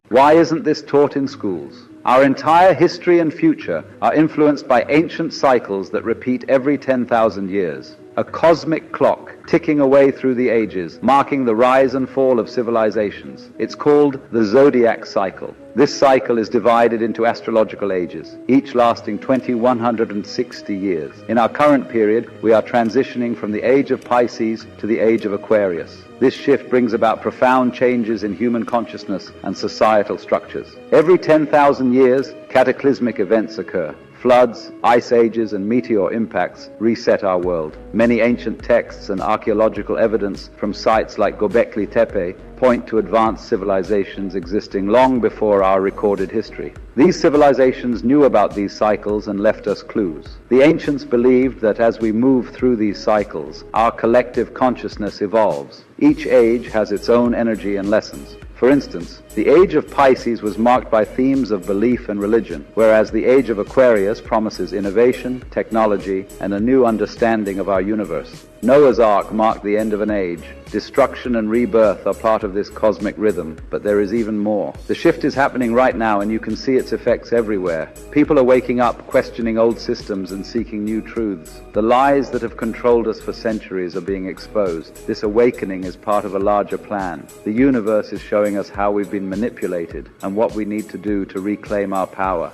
Why isn't this taught in schools? Our entire history and future are influenced by ancient cycles that repeat every 10,000 years. A cosmic clock ticking away through the ages, marking the rise and fall of civilizations. It's called the zodiac cycle. This cycle is divided into astrological ages, each lasting 2160 years. In our current period, we are transitioning from the age of Pisces to the age of Aquarius. This shift brings about profound changes in human consciousness and societal structures. Every 10,000 years, cataclysmic events occur. Floods, ice ages, and meteor impacts reset our world. Many ancient texts and archaeological evidence from sites like Göbekli Tepe point to advanced civilizations existing long before our recorded history. These civilizations knew about these cycles and left us clues. The ancients believed that as we move through these cycles, our collective consciousness evolves. Each age has its own energy and lessons. For instance, the age of Pisces was marked by themes of belief and religion, whereas the age of Aquarius promises innovation, technology, and a new understanding of our universe. Noah's Ark marked the end of an age. Destruction and rebirth are part of this cosmic rhythm, but there is even more. The shift is happening right now, and you can see its effects everywhere. People are waking up, questioning old systems and seeking new truths. The lies that have controlled us for centuries are being exposed. This awakening is part of a larger plan. The universe is showing us how we've been manipulated and what we need to do to reclaim our power.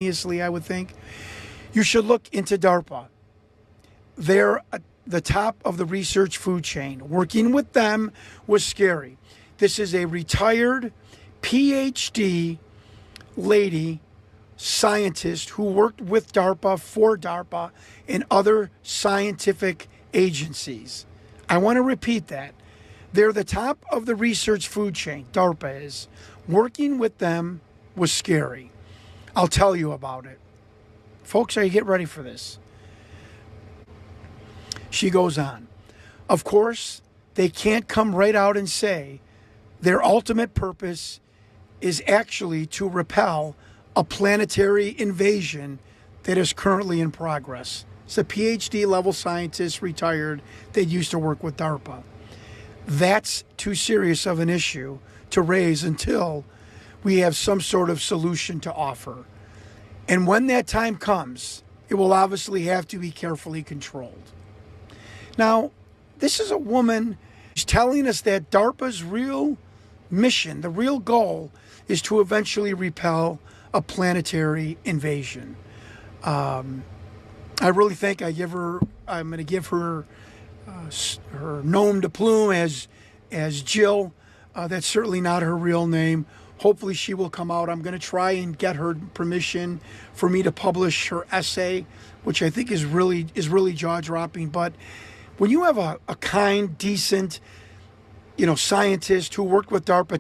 I would think you should look into DARPA. They're at the top of the research food chain. Working with them was scary. This is a retired PhD lady scientist who worked with DARPA, for DARPA, and other scientific agencies. I want to repeat that. They're the top of the research food chain, DARPA is. Working with them was scary. I'll tell you about it. Folks, are you get ready for this? She goes on. Of course, they can't come right out and say their ultimate purpose is actually to repel a planetary invasion that is currently in progress. It's a PhD level scientist, retired, that used to work with DARPA. That's too serious of an issue to raise until we have some sort of solution to offer. And when that time comes, it will obviously have to be carefully controlled. Now, this is a woman who's telling us that DARPA's real mission, the real goal, is to eventually repel a planetary invasion. I really think I'm going to give her her nom de plume as Jill. That's certainly not her real name. Hopefully she will come out. I'm going to try and get her permission for me to publish her essay, which I think is really jaw-dropping. But when you have a kind, decent, scientist who worked with DARPA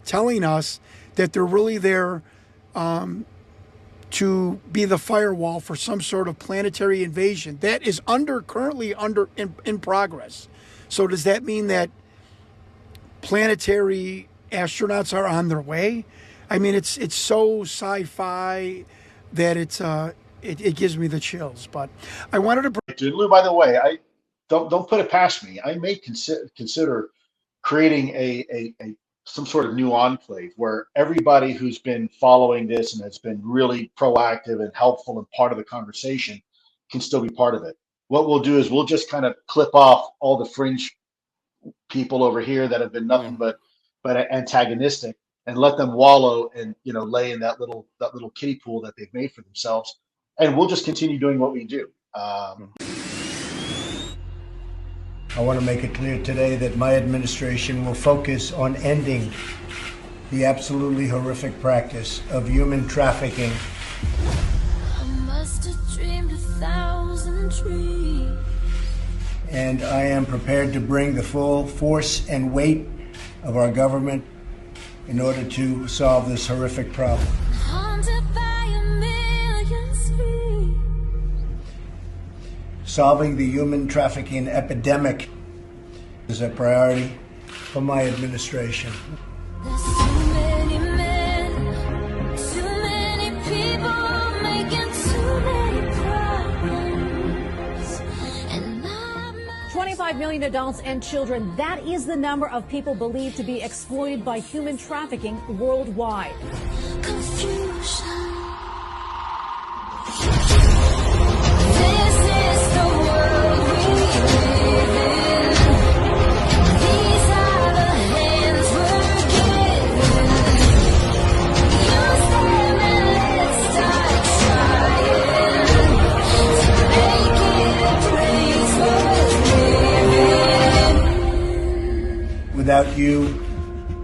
telling us that they're really there to be the firewall for some sort of planetary invasion that is currently in progress. So does that mean that planetary astronauts are on their way? I mean, it's so sci-fi that it gives me the chills. But I wanted to. Lou, by the way, I don't put it past me. I may consider creating a some sort of new enclave where everybody who's been following this and has been really proactive and helpful and part of the conversation can still be part of it. What we'll do is we'll just kind of clip off all the fringe people over here that have been nothing but antagonistic, and let them wallow and lay in that little kiddie pool that they've made for themselves, and we'll just continue doing what we do. I want to make it clear today that my administration will focus on ending the absolutely horrific practice of human trafficking. I must have dreamed 1,000 dreams. And I am prepared to bring the full force and weight of our government in order to solve this horrific problem. Haunted by a million sleep. Solving the human trafficking epidemic is a priority for my administration. There's too many men, too many people making million adults and children. That is the number of people believed to be exploited by human trafficking worldwide. Confusion. This is the world we live in. These are the hands we're given. Use them and let's start trying to make it a place worth living. Without you,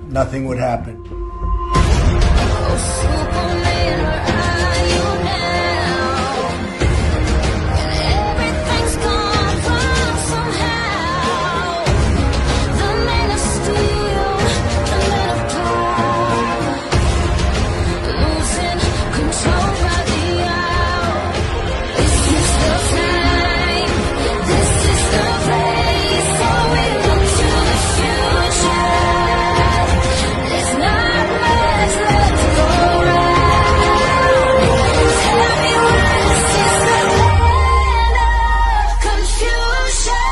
nothing would happen. Oh, Superman, where are you now? And everything's gone wrong somehow. The man of steel, the man of power, losing control by the hour. This is the time, this is the place, so we look to the future. There's not much left to go round. Tell me why this is the land of confusion.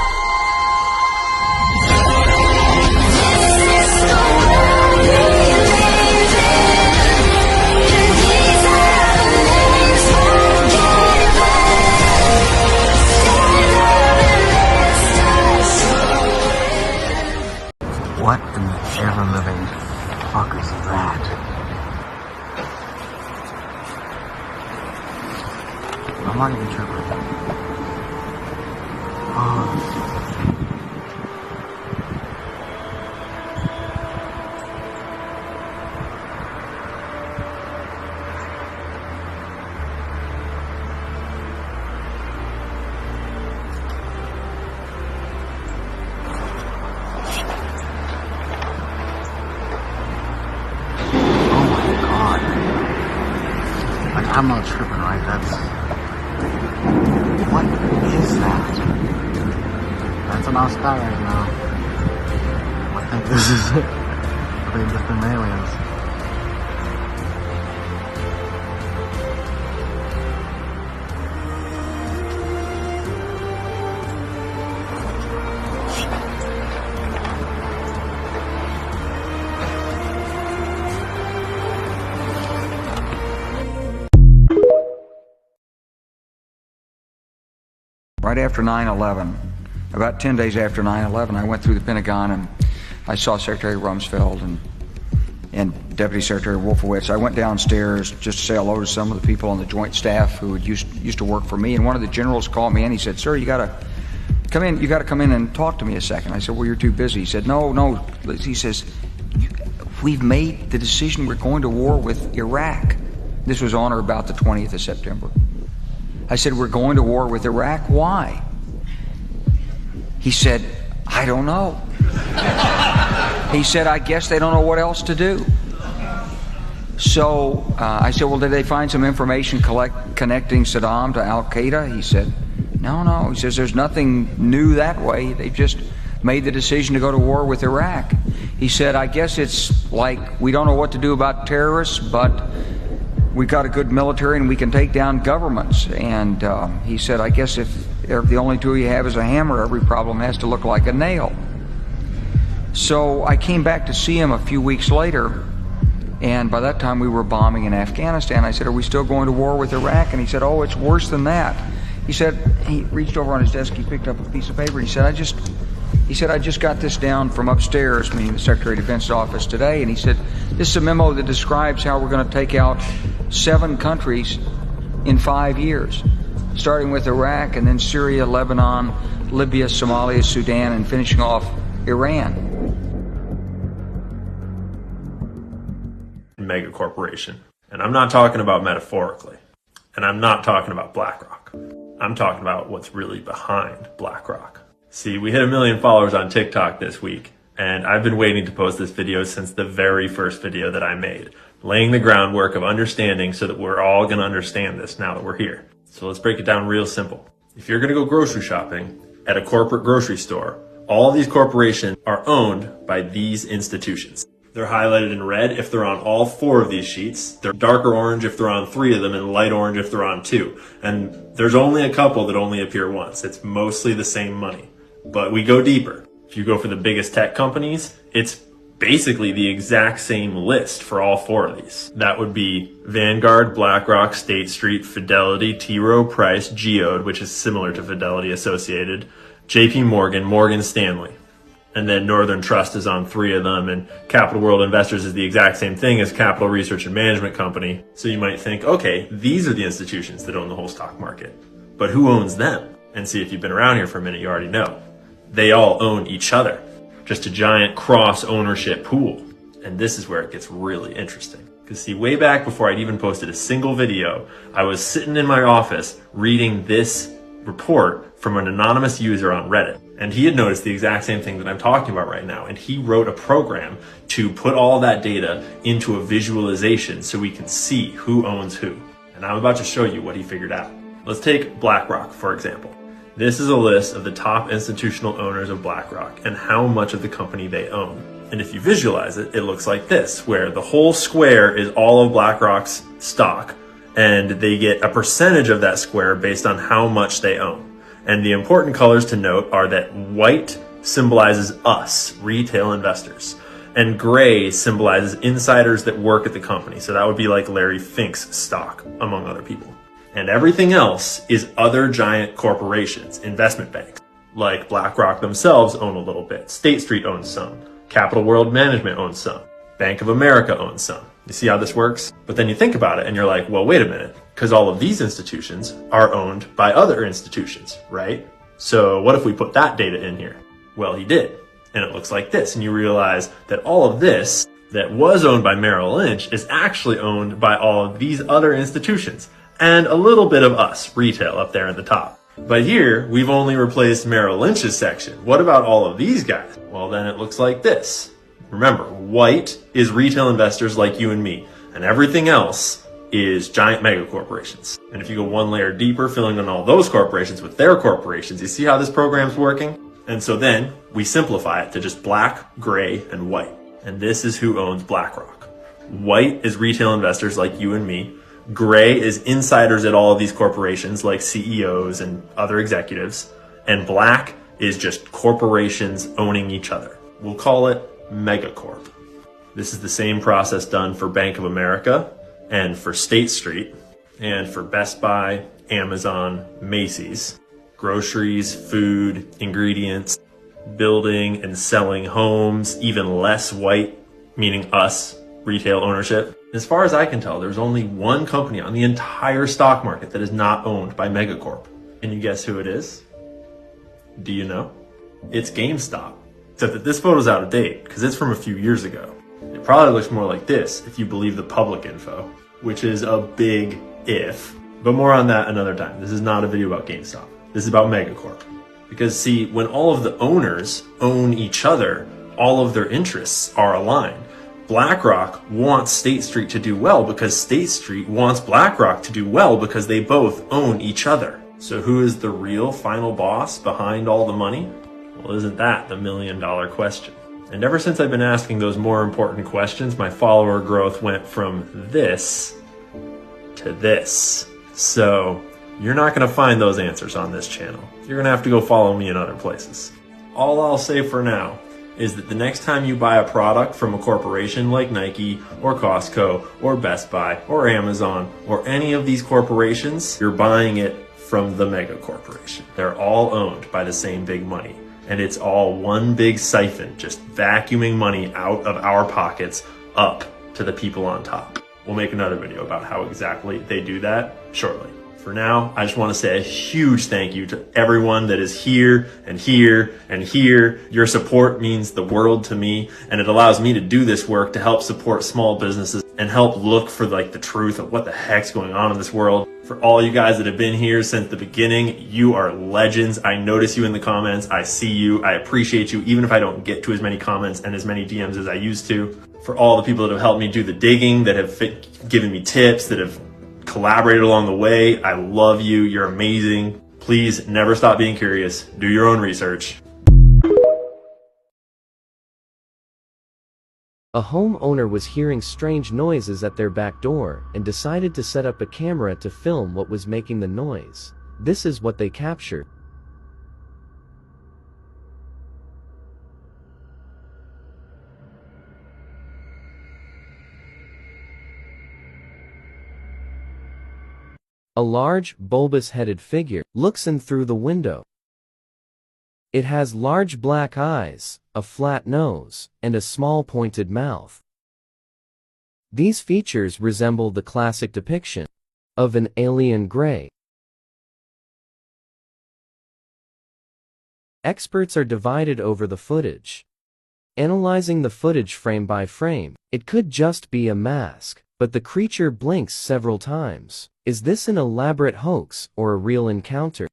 This is the world we live in, and these are the names we're given. Stand up and let's start showing. What in the ever-living fuck is that? I'm not even tripping. Oh. God. Like, I'm not tripping, right? What is that? That's an sky right now. I think this is it. They've just been aliens. Right after 9/11, about 10 days after 9/11, I went through the Pentagon and I saw Secretary Rumsfeld and Deputy Secretary Wolfowitz. I went downstairs just to say hello to some of the people on the Joint Staff who used to work for me, and one of the generals called me in. He said, "Sir, you got to come in and talk to me a second." I said, "Well, you're too busy." He said, No. He says, "We've made the decision. We're going to war with Iraq." This was on or about the 20th of September. I said, "We're going to war with Iraq. Why?" He said, "I don't know." He said, "I guess they don't know what else to do." So I said, "Well, did they find some information connecting Saddam to Al-Qaeda?" He said, No. He says, "There's nothing new that way. They just made the decision to go to war with Iraq." He said, "I guess it's like we don't know what to do about terrorists, but we got a good military and we can take down governments." And he said, "I guess if the only tool you have is a hammer, every problem has to look like a nail." So I came back to see him a few weeks later, and by that time we were bombing in Afghanistan. I said, "Are we still going to war with Iraq?" And he said, "Oh, it's worse than that." He said, he reached over on his desk, he picked up a piece of paper, and he said, I just got this down from upstairs, meaning the Secretary of Defense's office today, and he said, "This is a memo that describes how we're going to take out 7 countries in 5 years, starting with Iraq and then Syria, Lebanon, Libya, Somalia, Sudan, and finishing off Iran." Mega corporation. And I'm not talking about metaphorically. And I'm not talking about BlackRock. I'm talking about what's really behind BlackRock. See, we hit 1 million followers on TikTok this week, and I've been waiting to post this video since the very first video that I made, laying the groundwork of understanding so that we're all going to understand this now that we're here. So let's break it down real simple. If you're going to go grocery shopping at a corporate grocery store, all these corporations are owned by these institutions. They're highlighted in red if they're on all 4 of these sheets. They're darker orange if they're on 3 of them, and light orange if they're on 2. And there's only a couple that only appear once. It's mostly the same money. But we go deeper. If you go for the biggest tech companies, it's basically the exact same list for all four of these. That would be Vanguard, BlackRock, State Street, Fidelity, T. Rowe Price, Geode, which is similar to Fidelity Associated, JP Morgan, Morgan Stanley. And then Northern Trust is on 3 of them, and Capital World Investors is the exact same thing as Capital Research and Management Company. So you might think, okay, these are the institutions that own the whole stock market. But who owns them? And see, if you've been around here for a minute, you already know. They all own each other. Just a giant cross-ownership pool. And this is where it gets really interesting. Because see, way back before I'd even posted a single video, I was sitting in my office reading this report from an anonymous user on Reddit. And he had noticed the exact same thing that I'm talking about right now. And he wrote a program to put all that data into a visualization so we can see who owns who. And I'm about to show you what he figured out. Let's take BlackRock, for example. This is a list of the top institutional owners of BlackRock and how much of the company they own. And if you visualize it, it looks like this, where the whole square is all of BlackRock's stock, and they get a percentage of that square based on how much they own. And the important colors to note are that white symbolizes us, retail investors, and gray symbolizes insiders that work at the company. So that would be like Larry Fink's stock, among other people. And everything else is other giant corporations, investment banks. Like BlackRock themselves own a little bit. State Street owns some. Capital World Management owns some. Bank of America owns some. You see how this works? But then you think about it and you're like, well, wait a minute. Because all of these institutions are owned by other institutions, right? So what if we put that data in here? Well, he did. And it looks like this. And you realize that all of this that was owned by Merrill Lynch is actually owned by all of these other institutions. And a little bit of us, retail, up there at the top. But here, we've only replaced Merrill Lynch's section. What about all of these guys? Well, then it looks like this. Remember, white is retail investors like you and me, and everything else is giant mega corporations. And if you go one layer deeper, filling in all those corporations with their corporations, you see how this program's working? And so then we simplify it to just black, gray, and white. And this is who owns BlackRock. White is retail investors like you and me. Gray is insiders at all of these corporations like CEOs and other executives. And black is just corporations owning each other. We'll call it megacorp. This is the same process done for Bank of America and for State Street and for Best Buy, Amazon, Macy's, groceries, food, ingredients, building and selling homes, even less white, meaning us, retail ownership. As far as I can tell, there's only one company on the entire stock market that is not owned by megacorp. Can you guess who it is? Do you know? It's GameStop. Except that this photo's out of date because it's from a few years ago. It probably looks more like this if you believe the public info, which is a big if. But more on that another time. This is not a video about GameStop. This is about megacorp. Because see, when all of the owners own each other, all of their interests are aligned. BlackRock wants State Street to do well because State Street wants BlackRock to do well because they both own each other. So who is the real final boss behind all the money? Well, isn't that the million-dollar question? And ever since I've been asking those more important questions, my follower growth went from this to this. So you're not going to find those answers on this channel. You're going to have to go follow me in other places. All I'll say for now is that the next time you buy a product from a corporation like Nike or Costco or Best Buy or Amazon or any of these corporations, you're buying it from the mega corporation. They're all owned by the same big money. And it's all one big siphon, just vacuuming money out of our pockets up to the people on top. We'll make another video about how exactly they do that shortly. For now, I just want to say a huge thank you to everyone that is here and here and here. Your support means the world to me, and it allows me to do this work to help support small businesses and help look for like the truth of what the heck's going on in this world. For all you guys that have been here since the beginning, you are legends. I notice you in the comments. I see you. I appreciate you, even if I don't get to as many comments and as many DMs as I used to. For all the people that have helped me do the digging, that have given me tips, that have collaborated along the way, I love you. You're amazing. Please never stop being curious. Do your own research. A homeowner was hearing strange noises at their back door and decided to set up a camera to film what was making the noise. This is what they captured. A large, bulbous-headed figure looks in through the window. It has large black eyes, a flat nose, and a small pointed mouth. These features resemble the classic depiction of an alien gray. Experts are divided over the footage. Analyzing the footage frame by frame, it could just be a mask, but the creature blinks several times. Is this an elaborate hoax or a real encounter?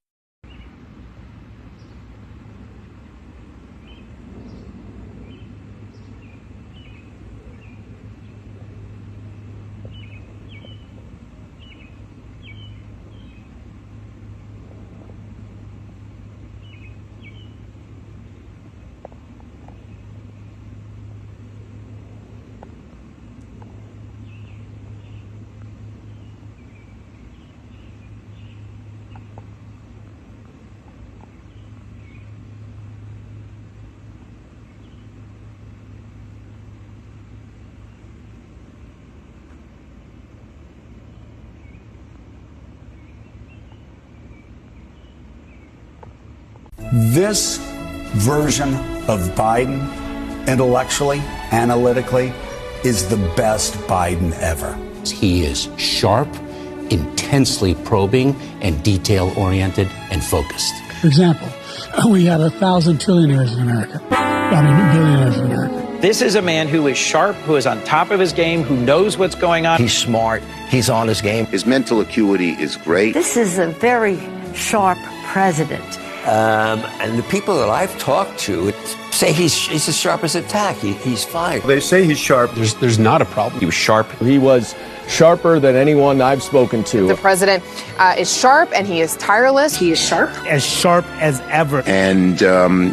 This version of Biden, intellectually, analytically, is the best Biden ever. He is sharp, intensely probing, and detail-oriented and focused. For example, we have 1,000 trillionaires in America. Billionaires in America. This is a man who is sharp, who is on top of his game, who knows what's going on. He's smart. He's on his game. His mental acuity is great. This is a very sharp president. And the people that I've talked to say he's as sharp as a tack. He's fine. They say he's sharp. There's not a problem. He was sharp. He was sharper than anyone I've spoken to. The president is sharp and he is tireless. He is sharp as ever. And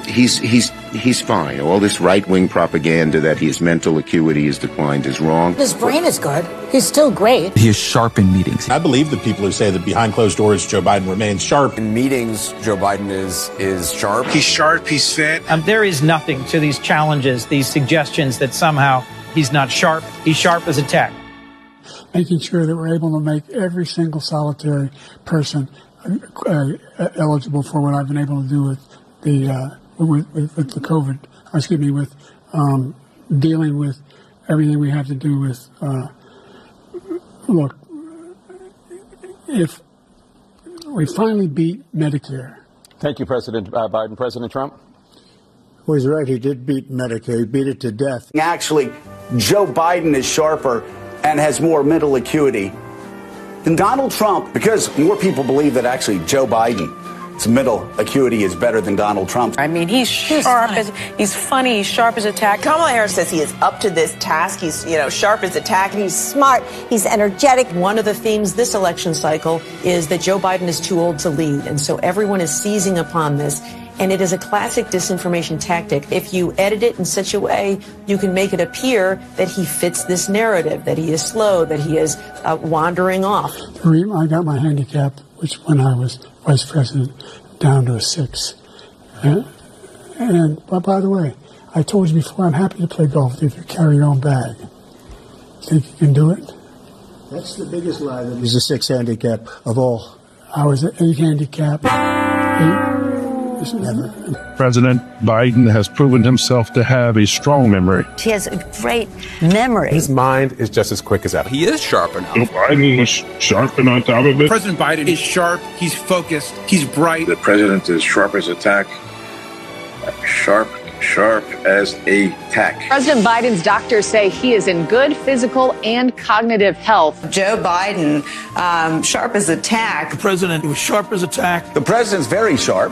he's fine. All this right-wing propaganda that his mental acuity has declined is wrong. His brain is good. He's still great. He is sharp in meetings. I believe the people who say that behind closed doors Joe Biden remains sharp. In meetings, Joe Biden is sharp. He's sharp. He's fit. There is nothing to these challenges, these suggestions that somehow he's not sharp. He's sharp as a tack. Making sure that we're able to make every single solitary person eligible for what I've been able to do with the COVID. With dealing with everything we have to do with. Look, if we finally beat Medicare. Thank you, President Biden. President Trump? Well, he's right. He did beat Medicare. He beat it to death. Actually, Joe Biden is sharper and has more mental acuity than Donald Trump, because more people believe that actually Joe Biden's mental acuity is better than Donald Trump's. I mean, he's sharp he's funny, he's sharp as a tack. Kamala Harris says he is up to this task. He's, sharp as a tack. He's smart, he's energetic. One of the themes this election cycle is that Joe Biden is too old to lead, and so everyone is seizing upon this. And it is a classic disinformation tactic. If you edit it in such a way, you can make it appear that he fits this narrative, that he is slow, that he is wandering off. I got my handicap, which when I was vice president, down to a 6. But by the way, I told you before, I'm happy to play golf if you carry your own bag. Think you can do it? That's the biggest lie. That he's a 6 handicap of all. I was an 8 handicap. 8. President Biden has proven himself to have a strong memory. He has a great memory. His mind is just as quick as ever. He is sharp enough. Joe Biden was sharp and on top of it. President Biden is sharp. He's focused. He's bright. The president is sharp as a tack. Sharp as a tack. President Biden's doctors say he is in good physical and cognitive health. Joe Biden, sharp as a tack. The president was sharp as a tack. The president's very sharp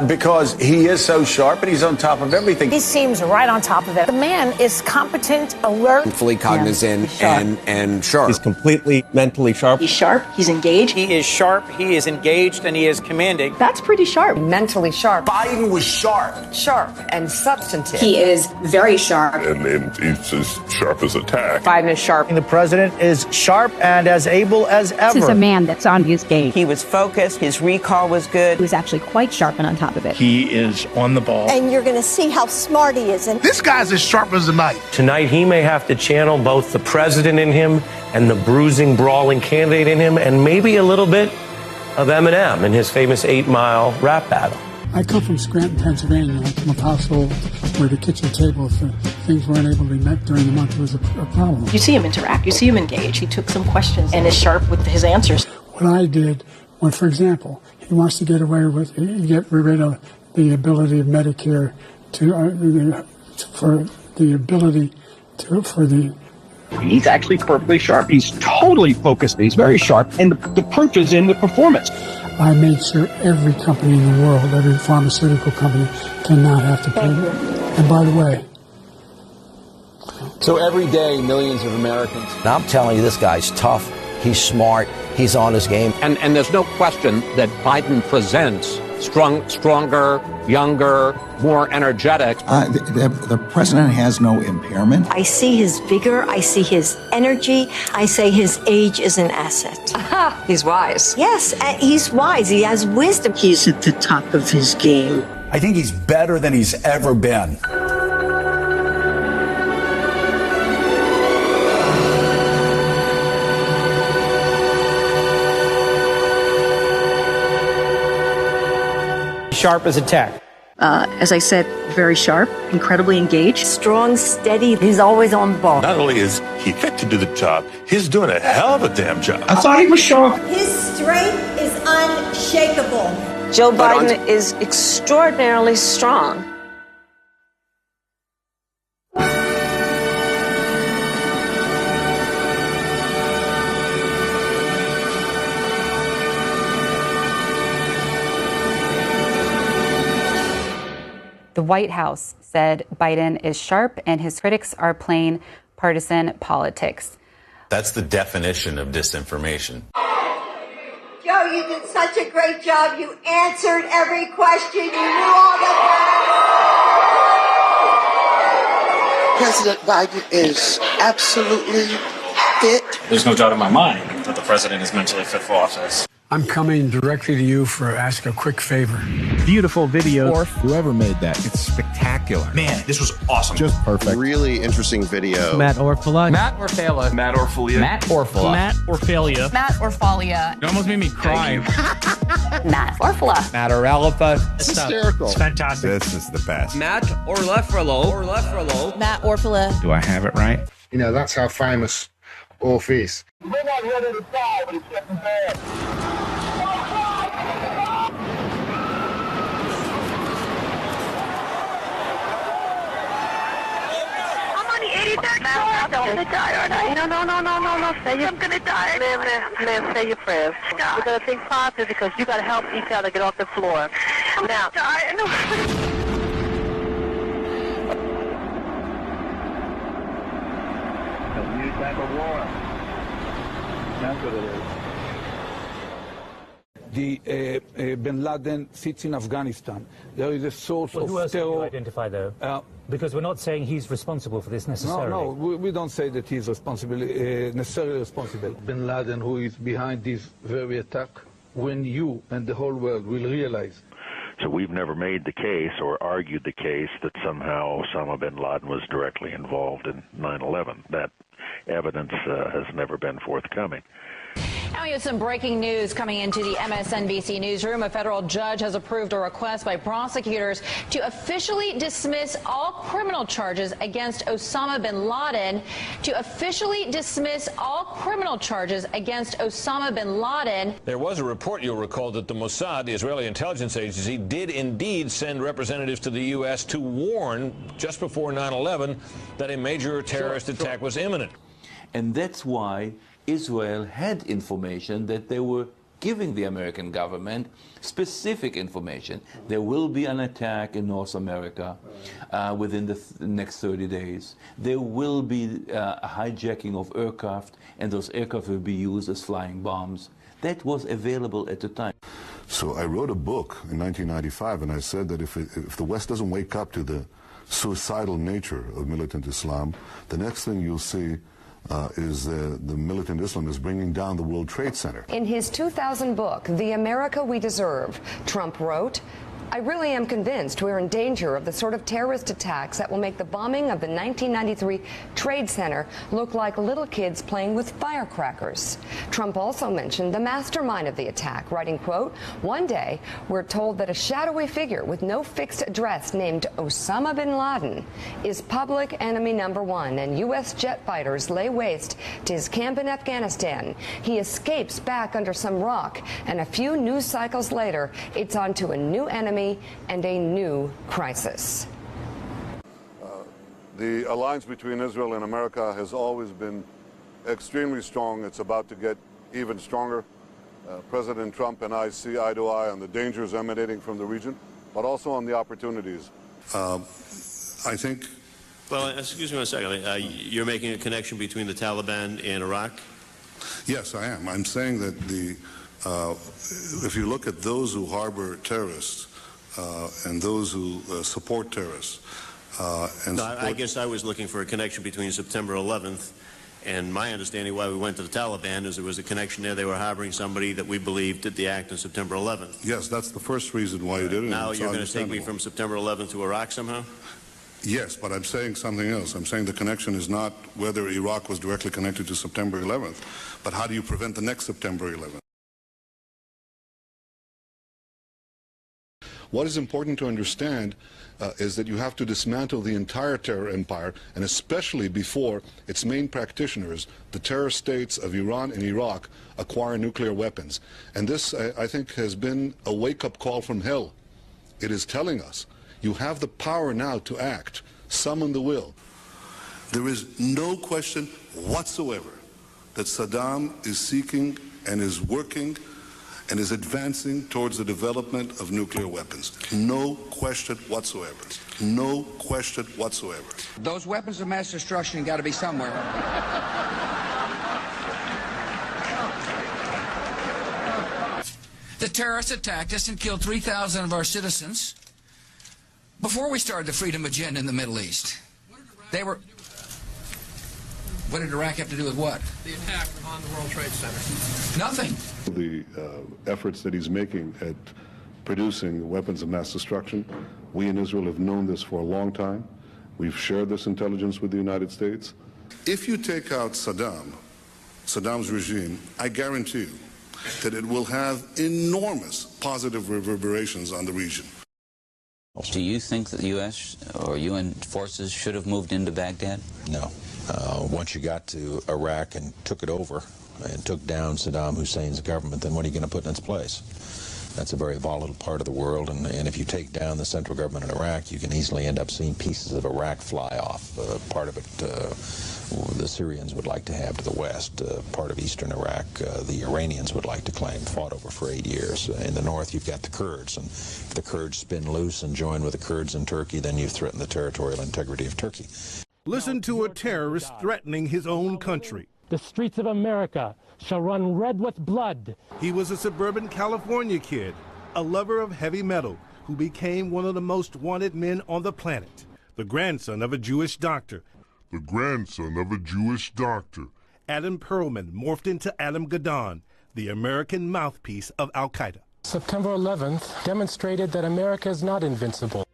because he is so sharp and he's on top of everything. He seems right on top of it. The man is competent, alert. Fully cognizant and sharp. He's completely mentally sharp. He's sharp, he's engaged. He is sharp, he is engaged, and he is commanding. That's pretty sharp. Mentally sharp. Biden was sharp. Sharp and substantive. He is very sharp. And he's as sharp as a tack. Biden is sharp. The president is sharp and as able as ever. This is a man that's on his game. He was focused. His recall was good. He was actually quite sharp and on top of it. He is on the ball. And you're going to see how smart he is. And This guy's as sharp as a knife. Tonight, he may have to channel both the president in him and the bruising, brawling candidate in him, and maybe a little bit of Eminem in his famous 8 Mile rap battle. I come from Scranton, Pennsylvania. I come from a household where the kitchen table, if things weren't able to be met during the month, was a problem. You see him interact. You see him engage. He took some questions and is sharp with his answers. What I did, when, for example, he wants to get away with, get rid of the ability of Medicare He's actually perfectly sharp. He's totally focused. He's very sharp, and the proof is in the performance. I made sure every company in the world, every pharmaceutical company, cannot have to pay. And by the way, so every day, millions of Americans. Now, I'm telling you, this guy's tough. He's smart. He's on his game. And there's no question that Biden presents stronger, younger, more energetic. The president has no impairment. I see his vigor. I see his energy. I say his age is an asset. Aha, he's wise. Yes, he's wise. He has wisdom. He's at the top of his game. I think he's better than he's ever been. Sharp as a tack. As I said, very sharp, incredibly engaged. Strong, steady. He's always on the ball. Not only is he fit to do the job, he's doing a hell of a damn job. I thought he was sharp. His strength is unshakable. Joe Biden is extraordinarily strong. The White House said Biden is sharp and his critics are playing partisan politics. That's the definition of disinformation. Joe, you did such a great job. You answered every question. You knew all the facts. President Biden is absolutely fit. There's no doubt in my mind that the president is mentally fit for office. I'm coming directly to you for ask a quick favor. Beautiful video. Or whoever made that, it's spectacular. Man, this was awesome. Just perfect. Really interesting video. Matt Orfala. Matt Orfala. Matt Orfala. Matt Orfala. Matt Orfala. Matt Orfala. It almost made me cry. Matt Orfala. Matt Orfala. It's hysterical. It's fantastic. This is the best. Matt Orfala. Matt Orfala. Do I have it right? You know, that's how famous Orf is. We're not ready to die, but it's getting bad. I'm gonna die, aren't I? No. Say I'm gonna die. Live, say your prayers. We're gonna think positive because you gotta help each other get off the floor. I'm gonna die. New type of war. That's what it is. The bin Laden sits in Afghanistan. There is a source of who else terror. can you identify, though? Because we're not saying he's responsible for this necessarily. No, we don't say that he's necessarily responsible. Bin Laden, who is behind this very attack, when you and the whole world will realize. So we've never made the case or argued the case that somehow Osama bin Laden was directly involved in 9/11. That evidence has never been forthcoming. Now we have some breaking news coming into the MSNBC newsroom. A federal judge has approved a request by prosecutors to officially dismiss all criminal charges against Osama bin Laden. There was a report, you'll recall, that the Mossad, the Israeli intelligence agency, did indeed send representatives to the U.S. to warn just before 9/11 that a major terrorist attack was imminent. And that's why Israel had information that they were giving the American government specific information. There will be an attack in North America within the next 30 days. There will be a hijacking of aircraft, and those aircraft will be used as flying bombs. That was available at the time. So I wrote a book in 1995, and I said that if the West doesn't wake up to the suicidal nature of militant Islam, the next thing you'll see is the militant Islam is bringing down the World Trade Center. In his 2000 book, The America We Deserve, Trump wrote, "I really am convinced we're in danger of the sort of terrorist attacks that will make the bombing of the 1993 Trade Center look like little kids playing with firecrackers." Trump also mentioned the mastermind of the attack, writing, quote, "One day, we're told that a shadowy figure with no fixed address named Osama bin Laden is public enemy number one, and U.S. jet fighters lay waste to his camp in Afghanistan. He escapes back under some rock, and a few news cycles later, it's on to a new enemy and a new crisis." The alliance between Israel and America has always been extremely strong. It's about to get even stronger. President Trump and I see eye to eye on the dangers emanating from the region, but also on the opportunities. I think... Well, excuse me one second. You're making a connection between the Taliban and Iraq? Yes, I am. I'm saying that if you look at those who harbor terrorists, and those who support terrorists. I guess I was looking for a connection between September 11th and my understanding why we went to the Taliban is there was a connection there. They were harboring somebody that we believed did the act on September 11th. Yes, that's the first reason why you did it. Now you're going to take me from September 11th to Iraq somehow? Yes, but I'm saying something else. I'm saying the connection is not whether Iraq was directly connected to September 11th, but how do you prevent the next September 11th? What is important to understand is that you have to dismantle the entire terror empire, and especially before its main practitioners, the terror states of Iran and Iraq, acquire nuclear weapons. And this, I think, has been a wake-up call from hell. It is telling us, you have the power now to act. Summon the will. There is no question whatsoever that Saddam is seeking and is working and is advancing towards the development of nuclear weapons. No question whatsoever. No question whatsoever. Those weapons of mass destruction got to be somewhere. The terrorists attacked us and killed 3,000 of our citizens before we started the freedom agenda in the Middle East. They were... What did Iraq have to do with what? The attack on the World Trade Center. Nothing. The efforts that he's making at producing weapons of mass destruction, we in Israel have known this for a long time. We've shared this intelligence with the United States. If you take out Saddam's regime, I guarantee you that it will have enormous positive reverberations on the region. Do you think that the U.S. or UN forces should have moved into Baghdad? No. Once you got to Iraq and took it over and took down Saddam Hussein's government, then what are you going to put in its place? That's a very volatile part of the world, and if you take down the central government in Iraq, you can easily end up seeing pieces of Iraq fly off. Part of it the Syrians would like to have to the west. Part of eastern Iraq the Iranians would like to claim, fought over for 8 years. In the north you've got the Kurds, and if the Kurds spin loose and join with the Kurds in Turkey, then you threaten the territorial integrity of Turkey. Listen to a terrorist threatening his own country. The streets of America shall run red with blood. He was a suburban California kid, a lover of heavy metal, who became one of the most wanted men on the planet, the grandson of a Jewish doctor. The grandson of a Jewish doctor. Adam Perlman morphed into Adam Gadon, the American mouthpiece of Al-Qaeda. September 11th demonstrated that America is not invincible.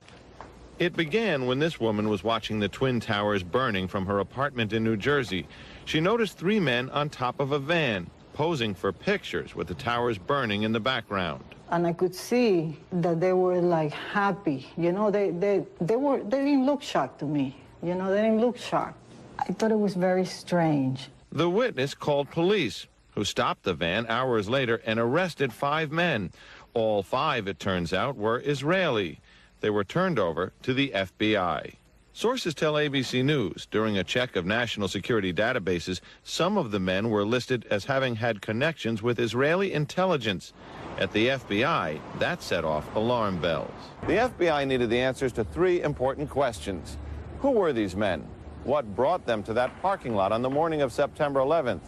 It began when this woman was watching the Twin Towers burning from her apartment in New Jersey. She noticed 3 men on top of a van, posing for pictures with the towers burning in the background. And I could see that they were like happy. You know, they didn't look shocked to me. You know, they didn't look shocked. I thought it was very strange. The witness called police, who stopped the van hours later and arrested 5 men. All 5, it turns out, were Israeli. They were turned over to the FBI. Sources tell ABC News during a check of national security databases, some of the men were listed as having had connections with Israeli intelligence. At the FBI, that set off alarm bells. The FBI needed the answers to 3 important questions. Who were these men? What brought them to that parking lot on the morning of September 11th?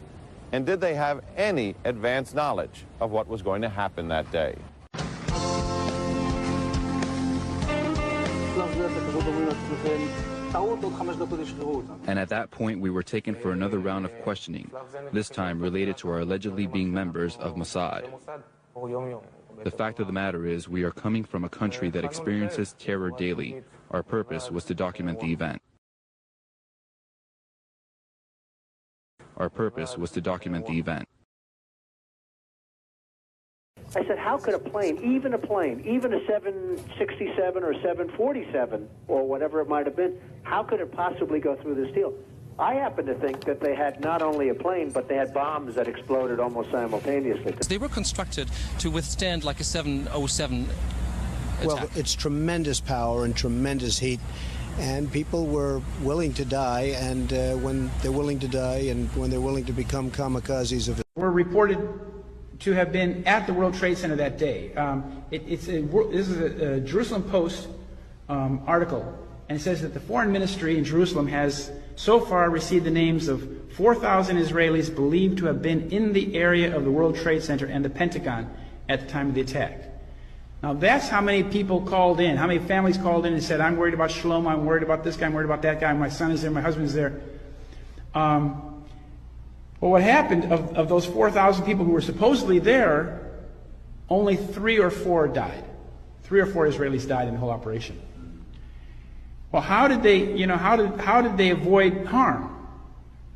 And did they have any advance knowledge of what was going to happen that day? And at that point, we were taken for another round of questioning, this time related to our allegedly being members of Mossad. The fact of the matter is, we are coming from a country that experiences terror daily. Our purpose was to document the event. Our purpose was to document the event. I said, how could a plane, even a 767 or 747 or whatever it might have been, how could it possibly go through this deal? I happen to think that they had not only a plane, but they had bombs that exploded almost simultaneously. They were constructed to withstand like a 707 attack. Well, it's tremendous power and tremendous heat. And people were willing to die, and when they're willing to die and when they're willing to become kamikazes of it. Were reported to have been at the World Trade Center that day. This is a Jerusalem Post article, and it says that the Foreign Ministry in Jerusalem has so far received the names of 4,000 Israelis believed to have been in the area of the World Trade Center and the Pentagon at the time of the attack. Now that's how many people called in, how many families called in and said, I'm worried about Shlomo, I'm worried about this guy, I'm worried about that guy, my son is there, my husband is there. Well, what happened, of those 4,000 people who were supposedly there, only 3 or 4 died. 3 or 4 Israelis died in the whole operation. Well, how did they, how did they avoid harm?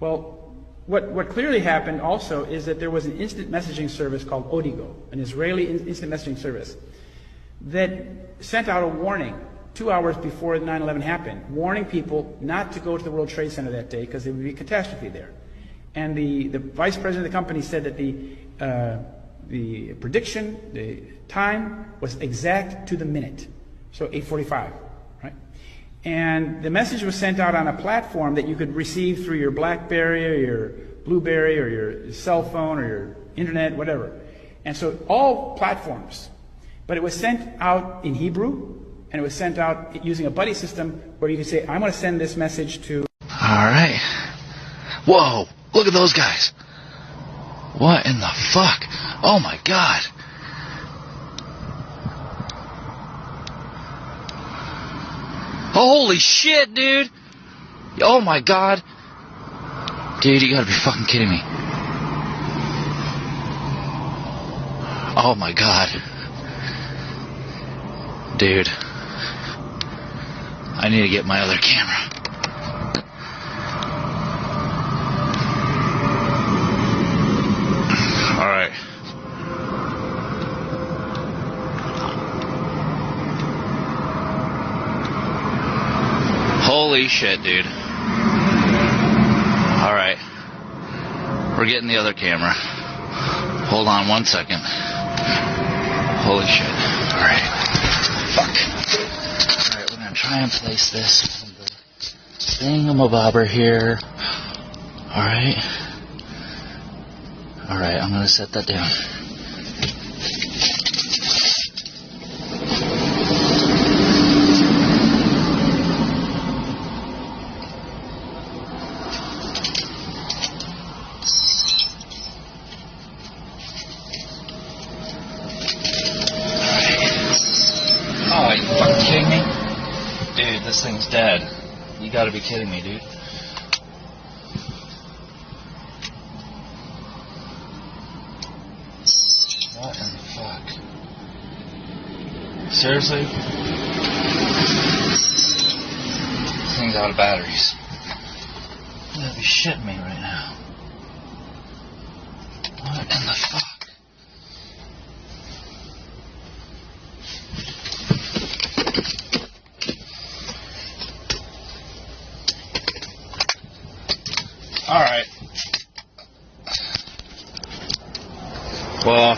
Well, what clearly happened also is that there was an instant messaging service called Odigo, an Israeli instant messaging service, that sent out a warning 2 hours before 9/11 happened, warning people not to go to the World Trade Center that day because there would be a catastrophe there. And the vice president of the company said that the prediction, the time, was exact to the minute, so 8:45, right? And the message was sent out on a platform that you could receive through your BlackBerry or your Blueberry or your cell phone or your internet, whatever. And so all platforms. But it was sent out in Hebrew, and it was sent out using a buddy system where you could say, I'm going to send this message to... All right. Whoa, look at those guys. What in the fuck? Oh my God. Holy shit, dude. Oh my God. Dude, you gotta be fucking kidding me. Oh my God. Dude, I need to get my other camera. All right. Holy shit, dude. All right. We're getting the other camera. Hold on 1 second. Holy shit. All right. Fuck. Alright, we're gonna try and place this on the thingamabobber here. Alright. Alright, I'm gonna set that down. This thing's dead. You gotta be kidding me, dude. What in the fuck? Seriously? This thing's out of batteries. You gotta be shitting me right now. What in the fuck? Alright. Well,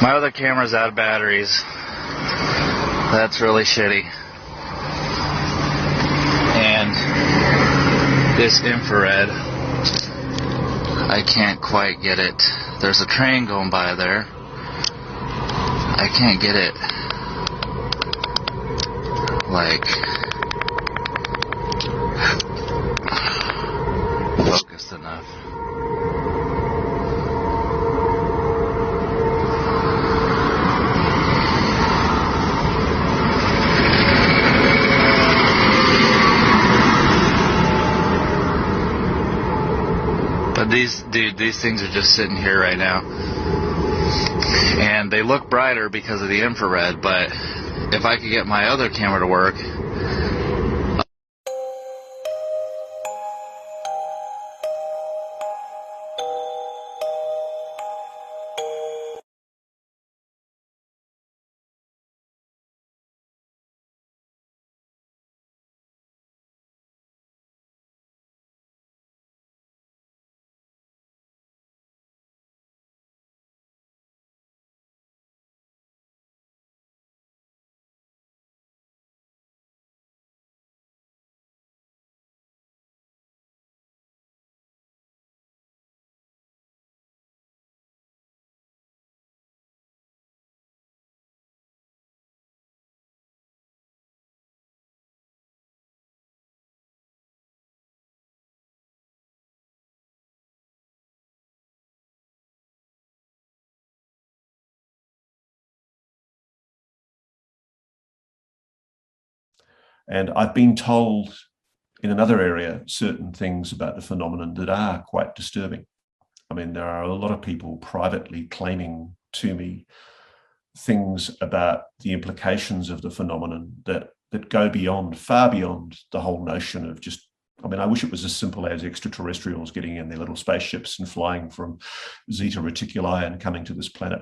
my other camera's out of batteries. That's really shitty. And this infrared, I can't quite get it. There's a train going by there. I can't get it, like, focused enough. Dude, these things are just sitting here right now. And they look brighter because of the infrared, but if I could get my other camera to work... And I've been told in another area certain things about the phenomenon that are quite disturbing. I mean, there are a lot of people privately claiming to me things about the implications of the phenomenon that go beyond, far beyond the whole notion of just, I mean, I wish it was as simple as extraterrestrials getting in their little spaceships and flying from Zeta Reticuli and coming to this planet.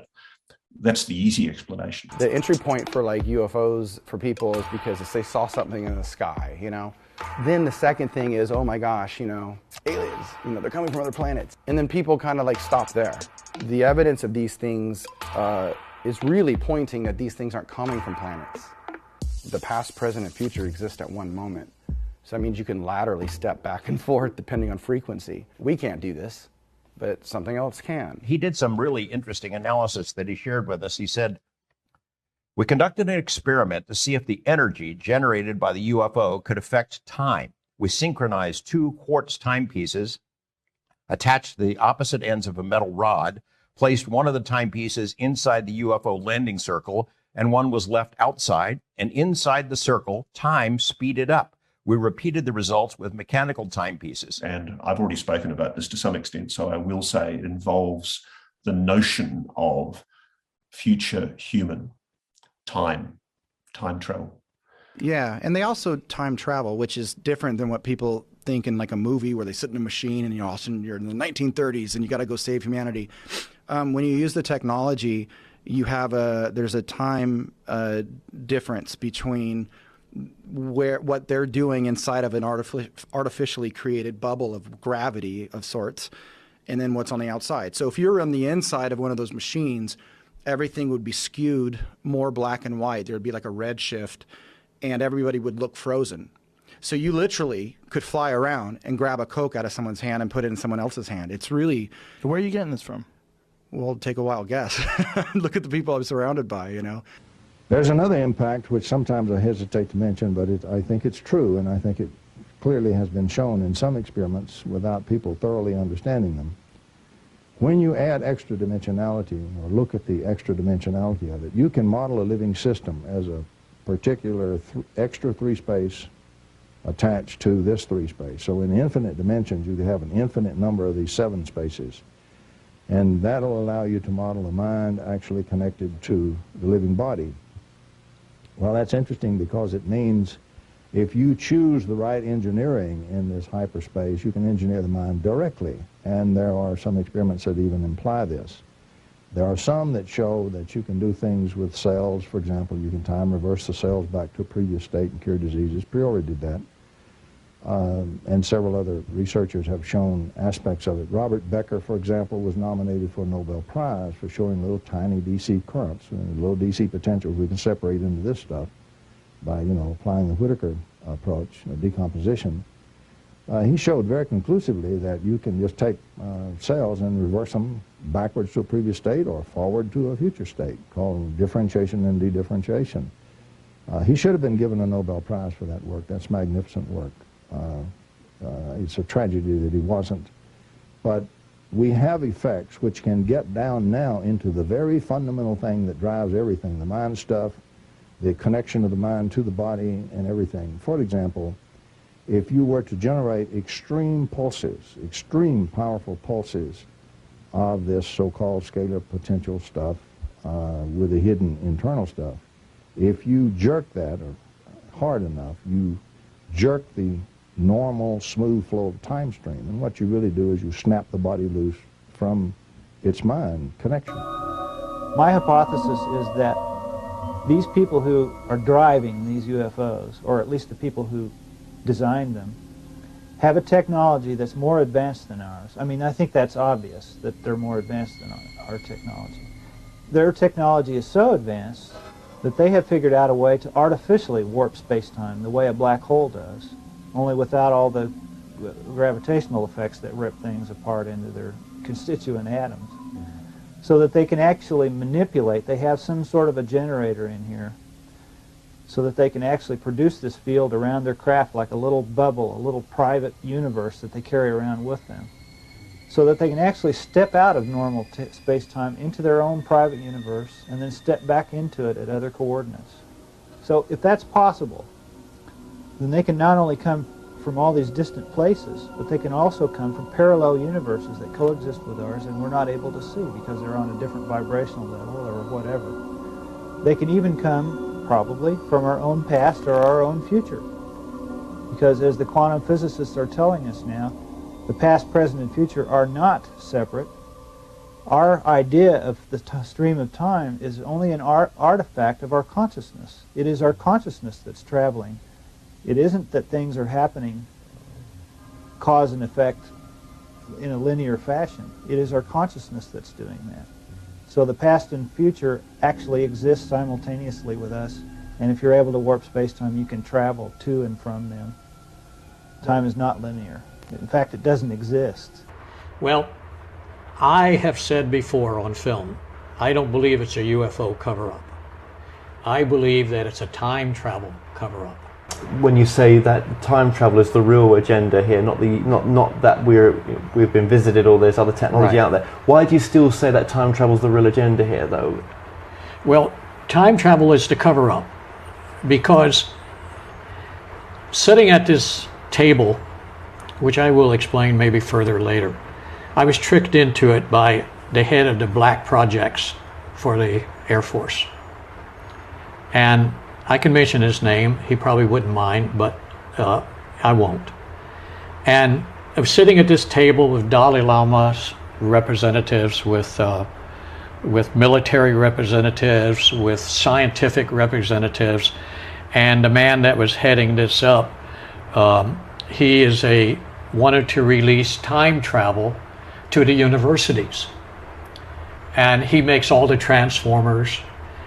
That's the easy explanation. The entry point for like UFOs for people is because they saw something in the sky, you know. Then the second thing is, oh my gosh, you know, aliens, you know, they're coming from other planets. And then people kind of like stop there. The evidence of these things is really pointing that these things aren't coming from planets. The past, present, and future exist at one moment. So that means you can laterally step back and forth depending on frequency. We can't do this, but something else can. He did some really interesting analysis that he shared with us. He said, we conducted an experiment to see if the energy generated by the UFO could affect time. We synchronized 2 quartz timepieces, attached the opposite ends of a metal rod, placed one of the timepieces inside the UFO landing circle, and one was left outside, and inside the circle, time speeded up. We repeated the results with mechanical timepieces. And I've already spoken about this to some extent, so I will say it involves the notion of future human time travel. Yeah, and they also time travel, which is different than what people think in like a movie where they sit in a machine and you're in the 1930s and you got to go save humanity. When you use the technology, you have there's a time difference between what they're doing inside of an artificially created bubble of gravity of sorts, and then what's on the outside. So if you're on the inside of one of those machines, everything would be skewed more black and white. There would be like a red shift, and everybody would look frozen. So you literally could fly around and grab a Coke out of someone's hand and put it in someone else's hand. It's really... So where are you getting this from? Well, take a wild guess. Look at the people I'm surrounded by, you know. There's another impact which sometimes I hesitate to mention, but I think it's true, and I think it clearly has been shown in some experiments without people thoroughly understanding them. When you add extra dimensionality or look at the extra dimensionality of it, you can model a living system as a particular extra 3 space attached to this 3 space. So in infinite dimensions, you can have an infinite number of these 7 spaces. And that'll allow you to model a mind actually connected to the living body. Well, that's interesting because it means if you choose the right engineering in this hyperspace, you can engineer the mind directly. And there are some experiments that even imply this. There are some that show that you can do things with cells. For example, you can time reverse the cells back to a previous state and cure diseases. Priori did that. And several other researchers have shown aspects of it. Robert Becker, for example, was nominated for a Nobel Prize for showing little tiny DC currents, little DC potentials we can separate into this stuff by, you know, applying the Whittaker approach, decomposition. He showed very conclusively that you can just take cells and reverse them backwards to a previous state or forward to a future state, called differentiation and dedifferentiation. He should have been given a Nobel Prize for that work. That's magnificent work. It's a tragedy that he wasn't. But we have effects which can get down now into the very fundamental thing that drives everything, the mind stuff, the connection of the mind to the body and everything. For example, if you were to generate extreme pulses, extreme powerful pulses of this so-called scalar potential stuff with the hidden internal stuff, if you jerk that hard enough, you jerk the normal smooth flow of time stream, and what you really do is you snap the body loose from its mind connection. My hypothesis is that these people who are driving these UFOs, or at least the people who designed them, have a technology that's more advanced than ours. I mean, I think that's obvious that they're more advanced than our technology. Their technology is so advanced that they have figured out a way to artificially warp space-time the way a black hole does, only without all the gravitational effects that rip things apart into their constituent atoms. So that they can actually manipulate, they have some sort of a generator in here, so that they can actually produce this field around their craft like a little bubble, a little private universe that they carry around with them, so that they can actually step out of normal space-time into their own private universe and then step back into it at other coordinates. So if that's possible, then they can not only come from all these distant places, but they can also come from parallel universes that coexist with ours and we're not able to see because they're on a different vibrational level or whatever. They can even come, probably, from our own past or our own future. Because as the quantum physicists are telling us now, the past, present, and future are not separate. Our idea of the stream of time is only an artifact of our consciousness. It is our consciousness that's traveling. It isn't that things are happening cause and effect in a linear fashion. It is our consciousness that's doing that. So the past and future actually exist simultaneously with us, and if you're able to warp space-time, you can travel to and from them. Time is not linear. In fact, it doesn't exist. Well, I have said before on film, I don't believe it's a UFO cover-up. I believe that it's a time travel cover-up. When you say that time travel is the real agenda here, not that we've been visited or there's other technology out there, why do you still say that time travel is the real agenda here, though? Well, time travel is the cover-up because sitting at this table, which I will explain maybe further later, I was tricked into it by the head of the black projects for the Air Force. And I can mention his name, he probably wouldn't mind, but I won't. And I was sitting at this table with Dalai Lama's representatives, with military representatives, with scientific representatives, and the man that was heading this up, he wanted to release time travel to the universities. And he makes all the transformers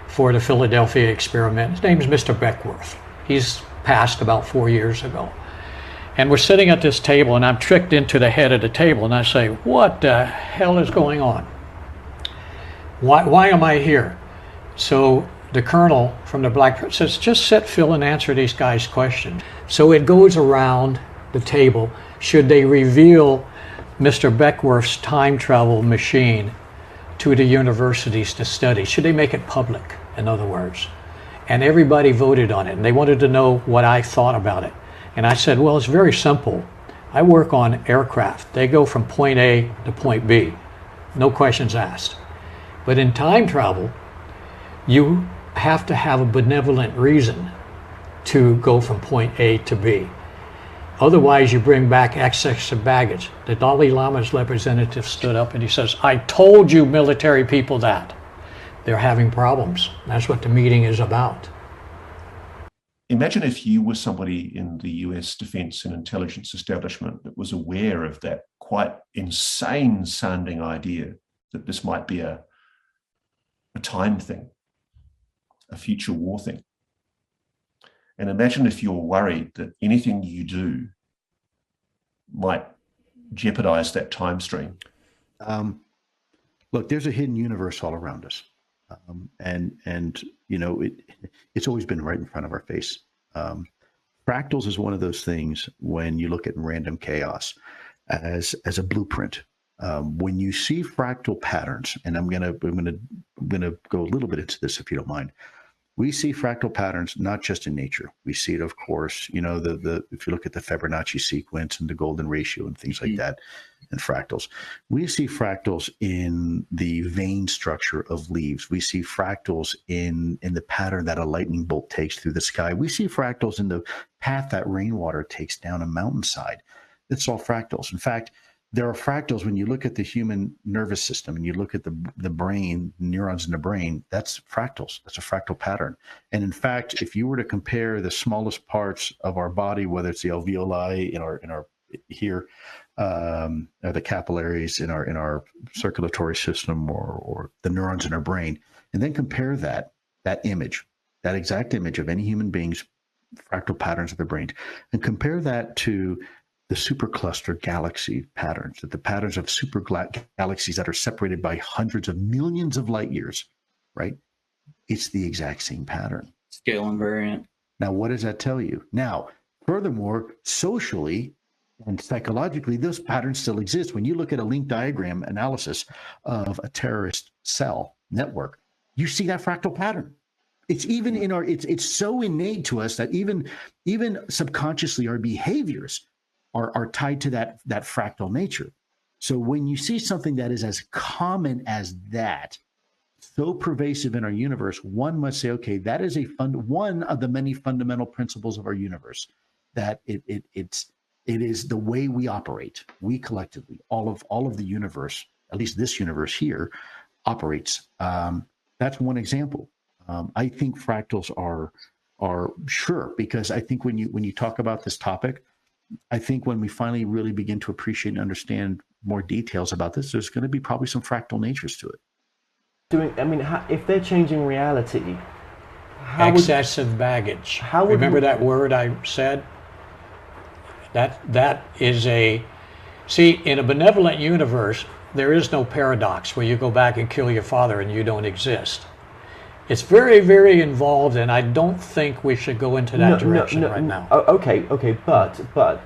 for the Philadelphia experiment. His name is Mr. Beckworth. He's passed about 4 years ago. And we're sitting at this table, and I'm tricked into the head of the table, and I say, what the hell is going on? Why am I here? So the colonel from the black says, just sit, Phil, and answer these guys' questions. So it goes around the table. Should they reveal Mr. Beckworth's time travel machine to the universities to study? Should they make it public, in other words? And everybody voted on it, and they wanted to know what I thought about it. And I said, well, it's very simple. I work on aircraft. They go from point A to point B. No questions asked. But in time travel, you have to have a benevolent reason to go from point A to B. Otherwise, you bring back excess baggage. The Dalai Lama's representative stood up and he says, I told you military people that. They're having problems. That's what the meeting is about. Imagine if you were somebody in the US defense and intelligence establishment that was aware of that quite insane sounding idea that this might be a time thing, a future war thing. And imagine if you're worried that anything you do might jeopardize that time stream. Look, there's a hidden universe all around us. And you know, it's always been right in front of our face. Fractals is one of those things when you look at random chaos as a blueprint. When you see fractal patterns, and I'm gonna go a little bit into this if you don't mind. We see fractal patterns not just in nature. We see it, of course, you know, if you look at the Fibonacci sequence and the golden ratio and things like that, and fractals. We see fractals in the vein structure of leaves. We see fractals in the pattern that a lightning bolt takes through the sky. We see fractals in the path that rainwater takes down a mountainside. It's all fractals. In fact, there are fractals when you look at the human nervous system and you look at the brain, neurons in the brain, that's fractals. That's a fractal pattern. And in fact, if you were to compare the smallest parts of our body, whether it's the alveoli in our here, or the capillaries in our circulatory system, or the neurons in our brain, and then compare that image, that exact image of any human being's fractal patterns of the brain, and compare that to the supercluster galaxy patterns, the patterns of super galaxies that are separated by hundreds of millions of light years, right? It's the exact same pattern. Scale invariant. Now, what does that tell you? Now, furthermore, socially and psychologically, those patterns still exist. When you look at a link diagram analysis of a terrorist cell network, you see that fractal pattern. It's even in it's so innate to us that even subconsciously our behaviors are tied to that fractal nature. So when you see something that is as common as that, so pervasive in our universe, one must say, okay, that is one of the many fundamental principles of our universe, that it is the way we operate. We collectively, all of the universe, at least this universe here, operates. That's one example. I think fractals are sure, because I think when you talk about this topic, I think when we finally really begin to appreciate and understand more details about this, there's going to be probably some fractal natures to it. If they're changing reality, excessive baggage. Remember that word I said? That is in a benevolent universe, there is no paradox where you go back and kill your father and you don't exist. It's very, very involved, and I don't think we should go into that direction right now. Okay, but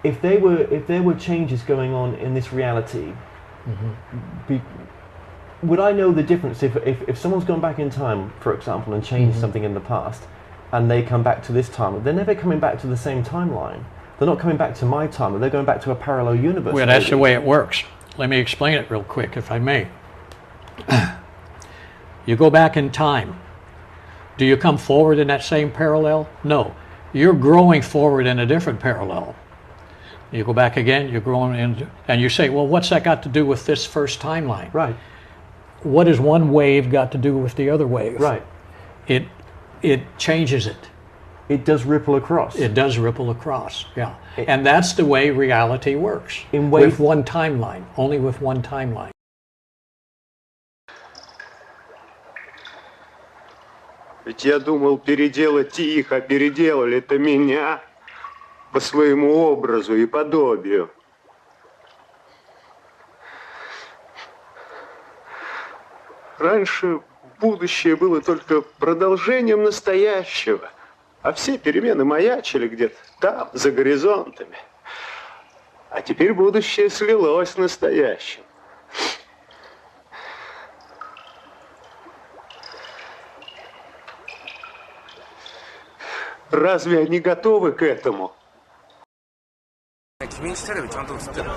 if there were changes going on in this reality, would I know the difference if someone's gone back in time, for example, and changed something in the past, and they come back to this time? They're never coming back to the same timeline. They're not coming back to my time. They're going back to a parallel universe. Well, that's the way it works. Let me explain it real quick, if I may. You go back in time. Do you come forward in that same parallel? No. You're growing forward in a different parallel. You go back again, you're growing in, and you say, well, what's that got to do with this first timeline? Right. What has one wave got to do with the other wave? Right. It changes it. It does ripple across. It does ripple across, yeah. And that's the way reality works. With one timeline, only with one timeline. Ведь я думал переделать их, а переделали-то меня по своему образу и подобию. Раньше будущее было только продолжением настоящего, а все перемены маячили где-то там, за горизонтами. А теперь будущее слилось с настоящим. Разве они готовы к этому? 君んちテレビちゃんと映ってる？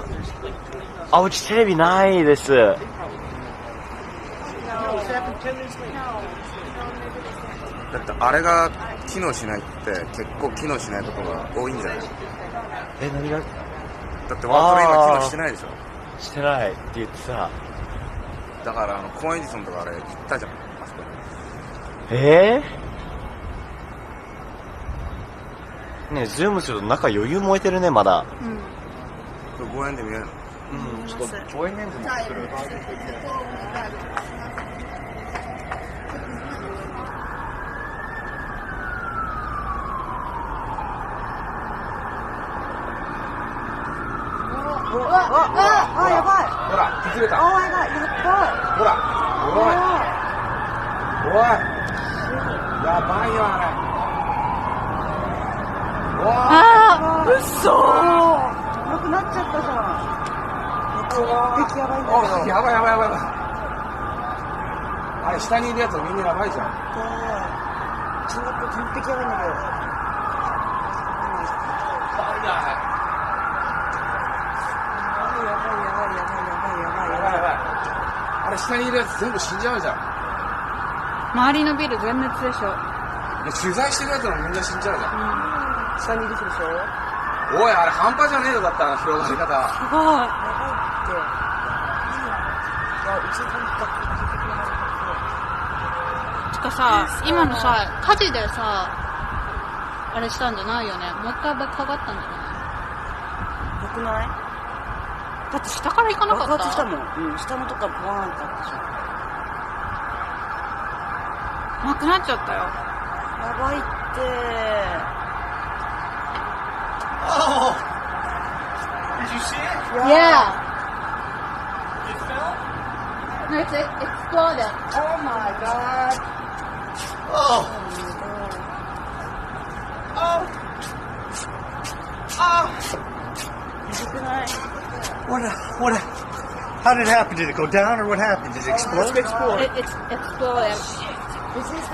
あ、うちテレビないです。だってあれが機能しないって結構機能しないところが多いんじゃない？何が？だってワープロ今機能してないでしょ？してないって言ってた。だからコーンエジソンとかあれ行ったじゃん、あそこに。ねえ、ズームすると中余裕燃えてるね、まだ。これ望遠で見えるの？ちょっと望遠レンズ持ってくる。あ、やばい。ほら、崩れた。お前が、やばい。ほら、おい。やばいよ、あれ。あー、嘘ー。なくなっちゃったじゃん。敵やばいんだけど。やばい。あれ下にいるやつはみんなやばいじゃん。中国完璧やばいんだけど。あれ下にいるやつ全部死んじゃうじゃん。周りのビル全滅でしょ。取材してるやつもみんな死んじゃうじゃん。下にいる人でしょ。おい、あれ半端じゃねえよ、だったら広がり方。すごい。やばいって。いや、うちつかさ、今のさ、火事でさ、あれしたんじゃないよね。もう一回かかったんじゃない？よくない？だって下から行かなかった。爆発したもん。うん、下のとこからボワーンってあったじゃん。なくなっちゃったよ。やばいって。Oh! Did you see it? Yeah. No, it's exploded. Oh my god. Oh! Oh! Oh! How did it happen? Did it go down or what happened? Did it explode? It's exploded.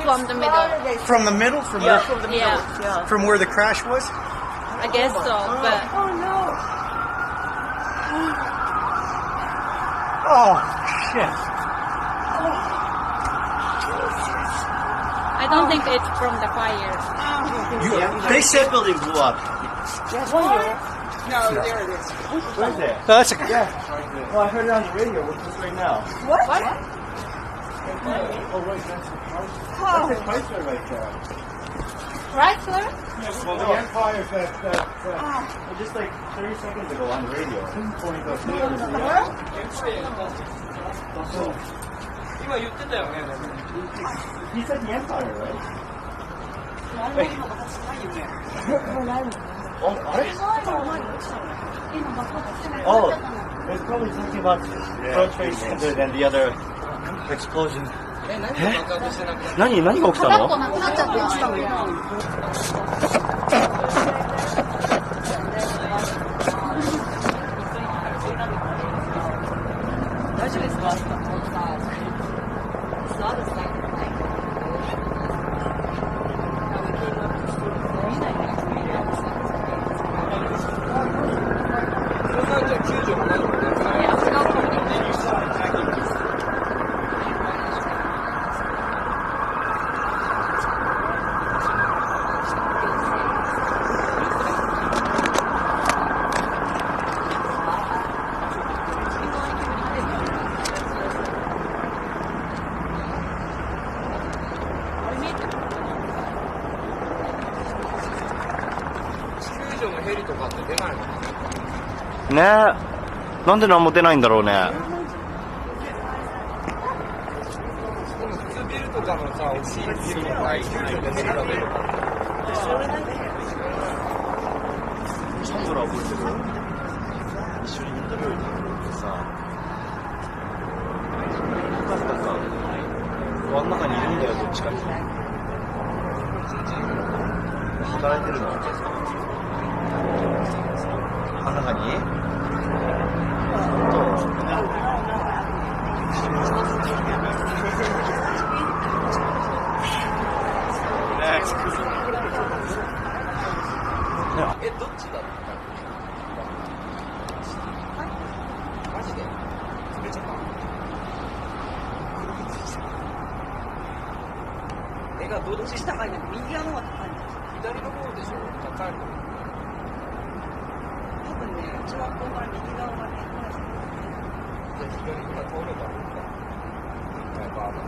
From the middle. From the middle? From Yeah, where? from the middle. Yeah. From where the crash was? I guess so, but... Oh no! Oh, shit. I don't think it's from the fire. They said building blew up. Yeah, what? No, there it is. Where's that? No, that's a... Yeah. Well, I heard it on the radio. What's this right now? What? Oh, wait, that's the price. That's the Chrysler right there. Chrysler? Well, the Empire that just like 30 seconds ago on the radio. He said the Empire, right? Oh, it's probably talking about World Trade Center and the other explosion. 何が起きたの？大丈夫ですか？ねえ、なんで何も出ないんだろうね。普通ビルとかのさ、大きいビルの場合、救助でヘリが出るから。チャンドラ覚えてる？一緒にインタビューに行ってさ、よかったか。あん中にいるんだよ、どっちかに。働いてるの？あん中に？どっちだろう？マジで？潰れちゃった？絵がどっち高いの？右側の方が高いの？左の方でしょ？高いの？多分ね、うちはここから右側がね、じゃあ左には通ればいいんだ。一回バーバー。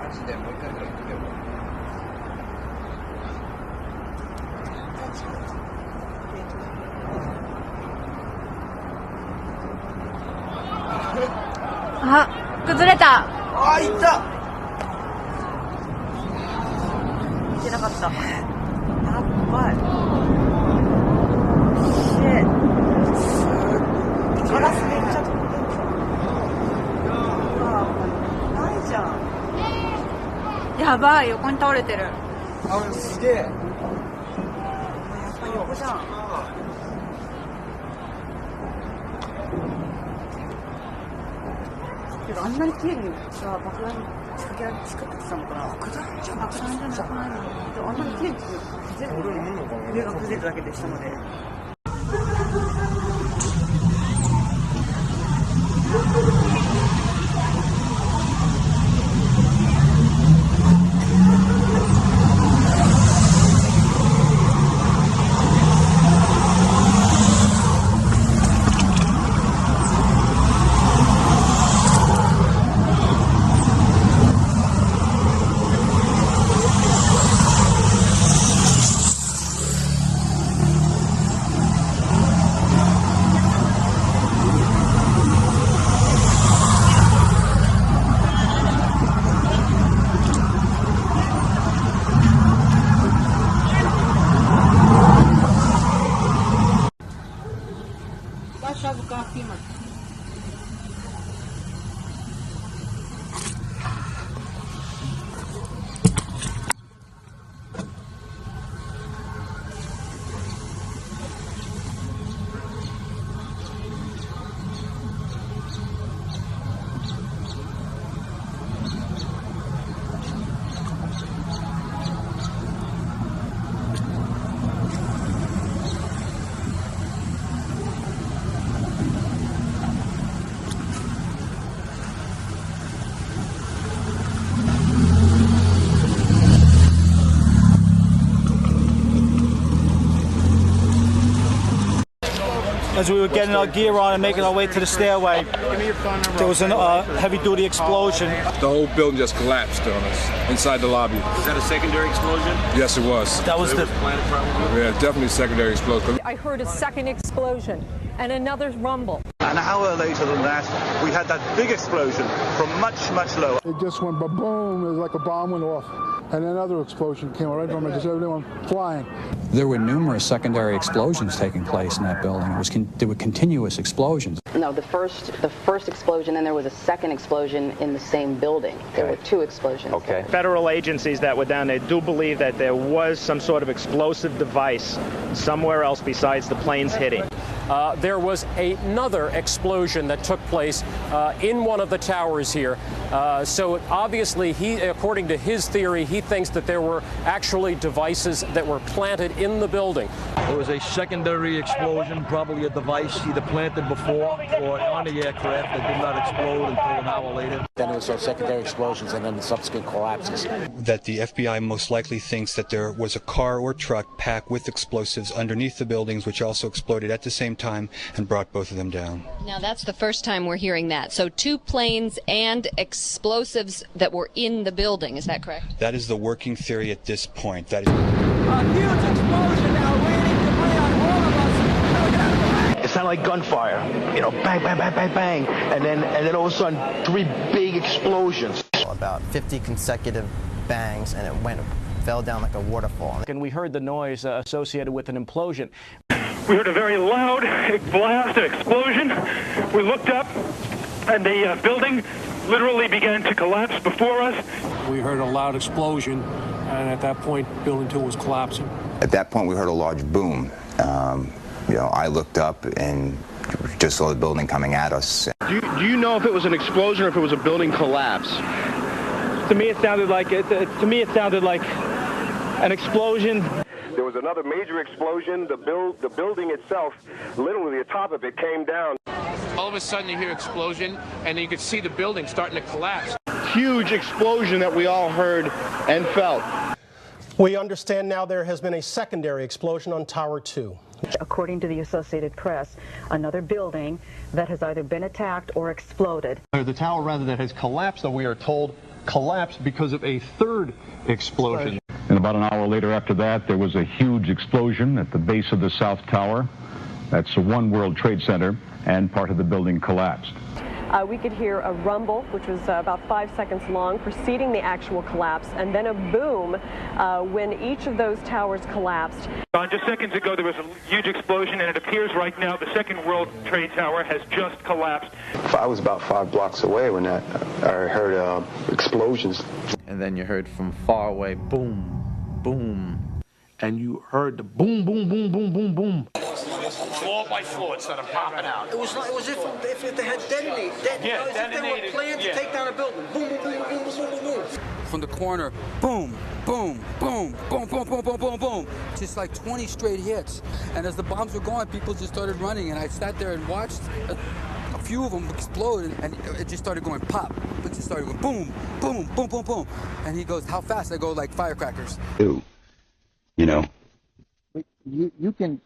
マジでもう一回ぐらい行ってみようか。あ、崩れた。あ、いった。いけなかった。やばい。ガラスめっちゃ飛んでる。ないじゃん。やばい、横に倒れてる。あ、すげえ。やっぱ横じゃん。けど、あんなに綺麗にさ、爆弾作ってたのかな。爆弾じゃなくないの。あんなに綺麗に作って全部ね、上が崩れるだけでしたので。As we were getting our gear on and making our way to the stairway, there was a heavy-duty explosion. The whole building just collapsed on us inside the lobby. Was that a secondary explosion? Yes, it was. That was the planet, probably. Yeah, definitely secondary explosion. I heard a second explosion and another rumble. An hour later than that, we had that big explosion from much, much lower. It just went ba-boom, it was like a bomb went off. And another explosion came right from it, just everyone flying. There were numerous secondary explosions taking place in that building. There were continuous explosions. No, the first explosion, and there was a second explosion in the same building. There were two explosions. Okay. Federal agencies that were down there do believe that there was some sort of explosive device somewhere else besides the planes hitting. There was another explosion that took place in one of the towers here. So obviously, according to his theory, he thinks that there were actually devices that were planted in the building. There was a secondary explosion, probably a device either planted before or on the aircraft that did not explode until an hour later. Then there was some secondary explosions and then the subsequent collapses. That the FBI most likely thinks that there was a car or truck packed with explosives underneath the buildings, which also exploded at the same time and brought both of them down. Now that's the first time we're hearing that. So two planes and explosives that were in the building, is that correct? That is the working theory at this point. That is a huge explosion now, raining debris on all of us. It sounded like gunfire, you know, bang, bang, bang, bang, bang, and then all of a sudden, three big explosions. About 50 consecutive bangs, and it fell down like a waterfall. And we heard the noise associated with an implosion. We heard a very loud blast, an explosion. We looked up, and the building literally began to collapse before us. We heard a loud explosion, and at that point, building 2 was collapsing. At that point, we heard a large boom. You know, I looked up and just saw the building coming at us. Do you know if it was an explosion or if it was a building collapse? To me, it sounded like an explosion. There was another major explosion. The building itself, literally the top of it, came down. All of a sudden you hear explosion, and you could see the building starting to collapse. Huge explosion that we all heard and felt. We understand now there has been a secondary explosion on Tower 2. According to the Associated Press, another building that has either been attacked or exploded. The tower, rather, that has collapsed, though we are told, collapsed because of a third explosion. And about an hour later after that, there was a huge explosion at the base of the South Tower. That's One World Trade Center, and part of the building collapsed. We could hear a rumble, which was about 5 seconds long, preceding the actual collapse, and then a boom when each of those towers collapsed. Just seconds ago, there was a huge explosion, and it appears right now the Second World Trade Tower has just collapsed. I was about 5 blocks away when I heard explosions. And then you heard from far away, boom, boom. And you heard the boom, boom, boom, boom, boom, boom. floor by floor, it started popping out. It was like it was if they had detonated. Yeah, as if they were planned to take down a building. Boom, boom, boom, boom, boom, boom, boom. From the corner, boom, boom, boom, boom, boom, boom, boom, boom, boom. Just like 20 straight hits. And as the bombs were going, people just started running. And I sat there and watched a few of them explode. And it just started going pop. It just started going boom, boom, boom, boom, boom. And he goes, how fast? I go, like firecrackers. You know? You can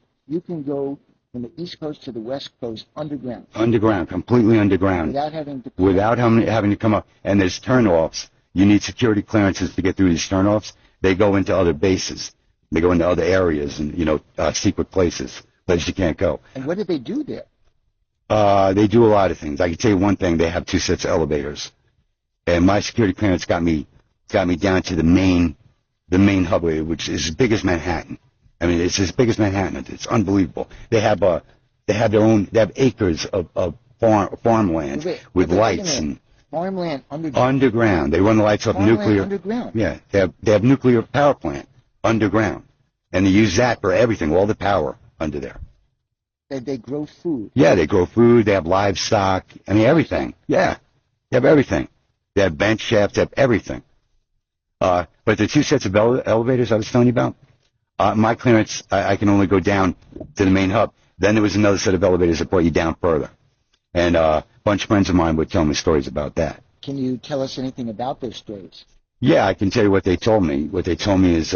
go from the East Coast to the West Coast underground. Underground, completely underground. Without having to come up. And there's turnoffs. You need security clearances to get through these turnoffs. They go into other bases. They go into other areas and, secret places you can't go. And what do they do there? They do a lot of things. I can tell you one thing. They have 2 sets of elevators. And my security clearance got me down to the main hub, which is as big as Manhattan. I mean, it's as big as Manhattan. It's unbelievable. They have acres of farmland with lights and farmland underground. Underground. They run the lights off nuclear. Underground. Yeah, they have nuclear power plant underground, and they use that for everything. All the power under there. They grow food. Yeah, they grow food. They have livestock. I mean, everything. Yeah, they have everything. They have bench shafts. They have everything. But the 2 sets of elevators I was telling you about, my clearance, I can only go down to the main hub. Then there was another set of elevators that brought you down further. And a bunch of friends of mine would tell me stories about that. Can you tell us anything about those stories? Yeah, I can tell you what they told me. What they told me is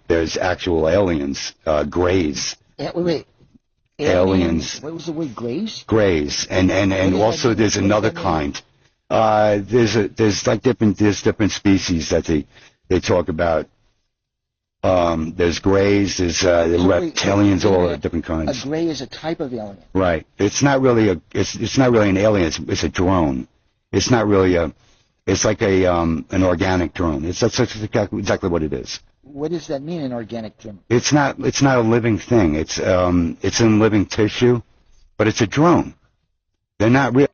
there's actual aliens, greys. Wait. Aliens. What was the word, greys? Greys. And also there's another kind. There's different species that they talk about. There's greys, there's reptilians, all different kinds. A gray is a type of alien. Right. It's not really it's not really an alien. It's a drone. It's not really it's like an organic drone. That's exactly what it is. What does that mean, an organic drone? It's not a living thing. It's in living tissue, but it's a drone. They're not real.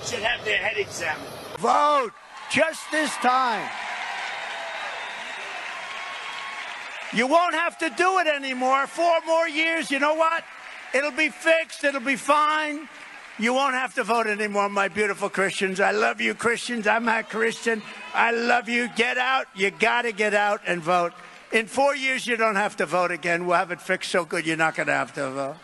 should have their head examined. Vote just this time. You won't have to do it anymore. 4 more years, you know what? It'll be fixed. It'll be fine. You won't have to vote anymore, my beautiful Christians. I love you, Christians. I'm a Christian. I love you. Get out. You got to get out and vote. In 4 years, you don't have to vote again. We'll have it fixed so good you're not going to have to vote.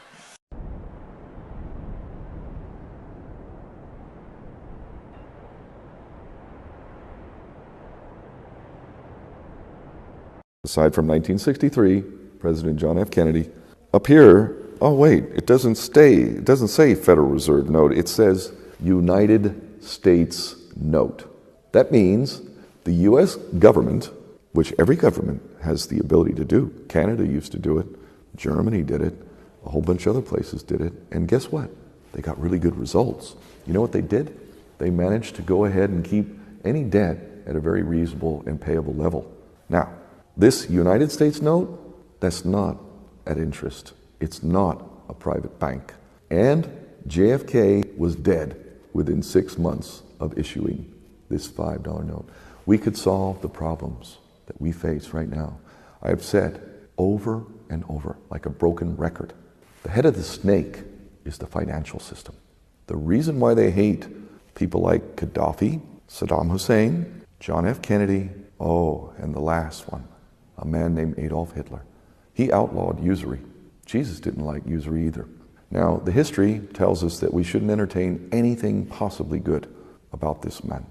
Aside from 1963, President John F. Kennedy, up here, oh wait, it doesn't say Federal Reserve note, it says United States note. That means the U.S. government, which every government has the ability to do. Canada used to do it, Germany did it, a whole bunch of other places did it, and guess what? They got really good results. You know what they did? They managed to go ahead and keep any debt at a very reasonable and payable level. Now, this United States note, that's not at interest. It's not a private bank. And JFK was dead within 6 months of issuing this $5 note. We could solve the problems that we face right now. I have said over and over, like a broken record, the head of the snake is the financial system. The reason why they hate people like Gaddafi, Saddam Hussein, John F. Kennedy, and the last one, a man named Adolf Hitler. He outlawed usury. Jesus didn't like usury either. Now, the history tells us that we shouldn't entertain anything possibly good about this man.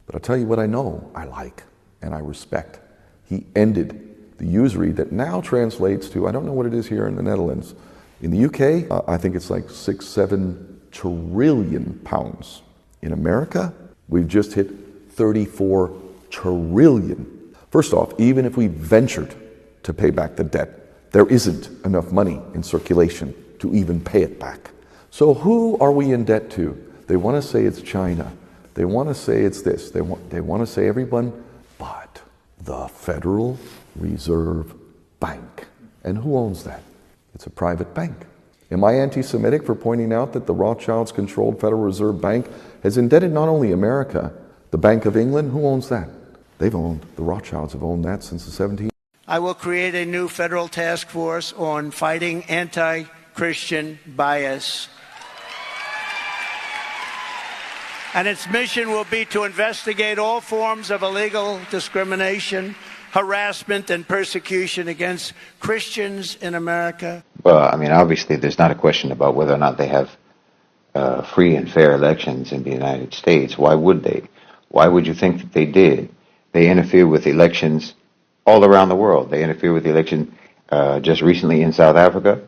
But I'll tell you what I know I like and I respect. He ended the usury that now translates to, I don't know what it is here in the Netherlands. In the UK, I think it's like 6-7 trillion pounds. In America, we've just hit 34 trillion. First off, even if we ventured to pay back the debt, there isn't enough money in circulation to even pay it back. So who are we in debt to? They want to say it's China. They want to say it's this. They want to say everyone but the Federal Reserve Bank. And who owns that? It's a private bank. Am I anti-Semitic for pointing out that the Rothschilds-controlled Federal Reserve Bank has indebted not only America, the Bank of England? Who owns that? The Rothschilds have owned that since the 17th. I will create a new federal task force on fighting anti-Christian bias. And its mission will be to investigate all forms of illegal discrimination, harassment, and persecution against Christians in America. Well, I mean, obviously, there's not a question about whether or not they have free and fair elections in the United States. Why would they? Why would you think that they did? They interfere with elections all around the world. They interfere with the election just recently in South Africa.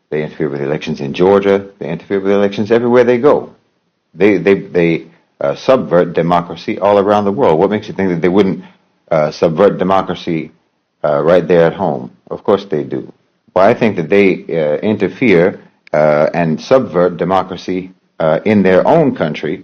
They interfere with elections in Georgia. They interfere with elections everywhere they go. They subvert democracy all around the world. What makes you think that they wouldn't subvert democracy right there at home? Of course they do. Well, I think that they interfere and subvert democracy in their own country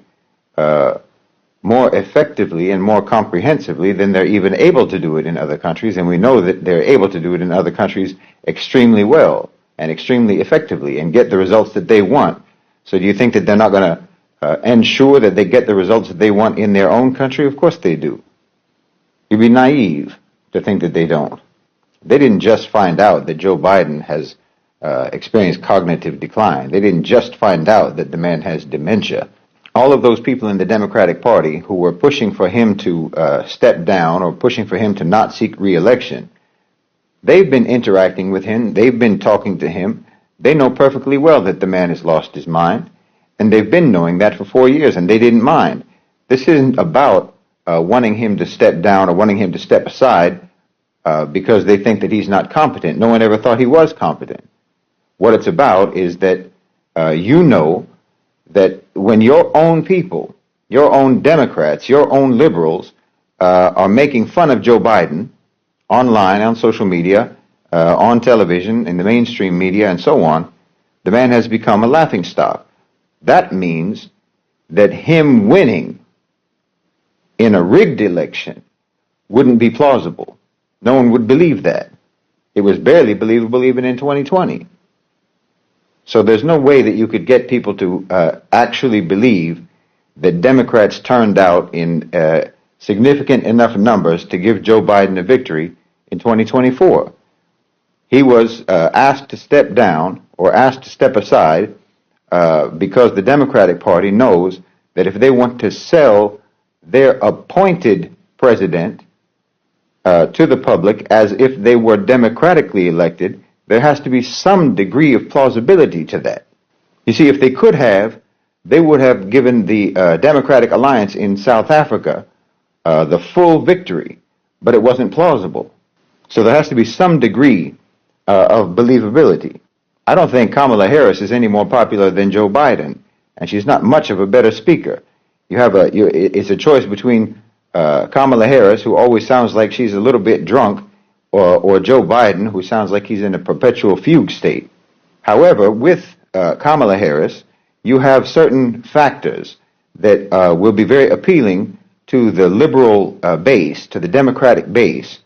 more effectively and more comprehensively than they're even able to do it in other countries. And we know that they're able to do it in other countries extremely well and extremely effectively and get the results that they want. So do you think that they're not going to ensure that they get the results that they want in their own country? Of course they do. You'd be naive to think that they don't. They didn't just find out that Joe Biden has experienced cognitive decline. They didn't just find out that the man has dementia. All of those people in the Democratic Party who were pushing for him to step down or pushing for him to not seek re-election, they've been interacting with him. They've been talking to him. They know perfectly well that the man has lost his mind, and they've been knowing that for 4 years, and they didn't mind. This isn't about wanting him to step down or wanting him to step aside because they think that he's not competent. No one ever thought he was competent. What it's about is that you know that when your own people, your own Democrats, your own liberals are making fun of Joe Biden online, on social media, on television, in the mainstream media, and so on, the man has become a laughingstock. That means that him winning in a rigged election wouldn't be plausible. No one would believe that. It was barely believable even in 2020. So there's no way that you could get people to actually believe that Democrats turned out in significant enough numbers to give Joe Biden a victory in 2024. He was asked to step down or asked to step aside because the Democratic Party knows that if they want to sell their appointed president to the public as if they were democratically elected, there has to be some degree of plausibility to that. You see, if they could have, they would have given the Democratic Alliance in South Africa the full victory, but it wasn't plausible. So there has to be some degree of believability. I don't think Kamala Harris is any more popular than Joe Biden, and she's not much of a better speaker. It's a choice between Kamala Harris, who always sounds like she's a little bit drunk, or Joe Biden, who sounds like he's in a perpetual fugue state. However, with Kamala Harris, you have certain factors that will be very appealing to the liberal base, to the Democratic base,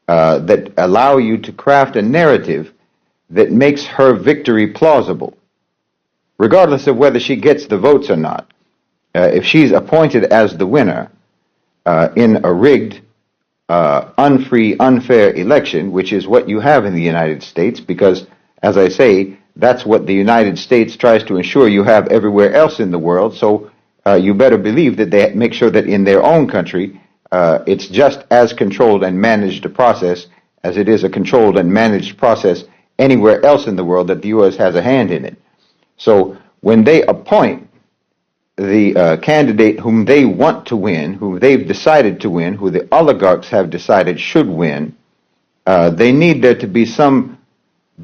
that allow you to craft a narrative that makes her victory plausible, regardless of whether she gets the votes or not. If she's appointed as the winner in a rigged, unfree, unfair election, which is what you have in the United States, because, as I say, that's what the United States tries to ensure you have everywhere else in the world, so you better believe that they make sure that in their own country, it's just as controlled and managed a process as it is a controlled and managed process anywhere else in the world that the U.S. has a hand in it. So when they appoint the candidate whom they want to win, who they've decided to win, who the oligarchs have decided should win, they need there to be some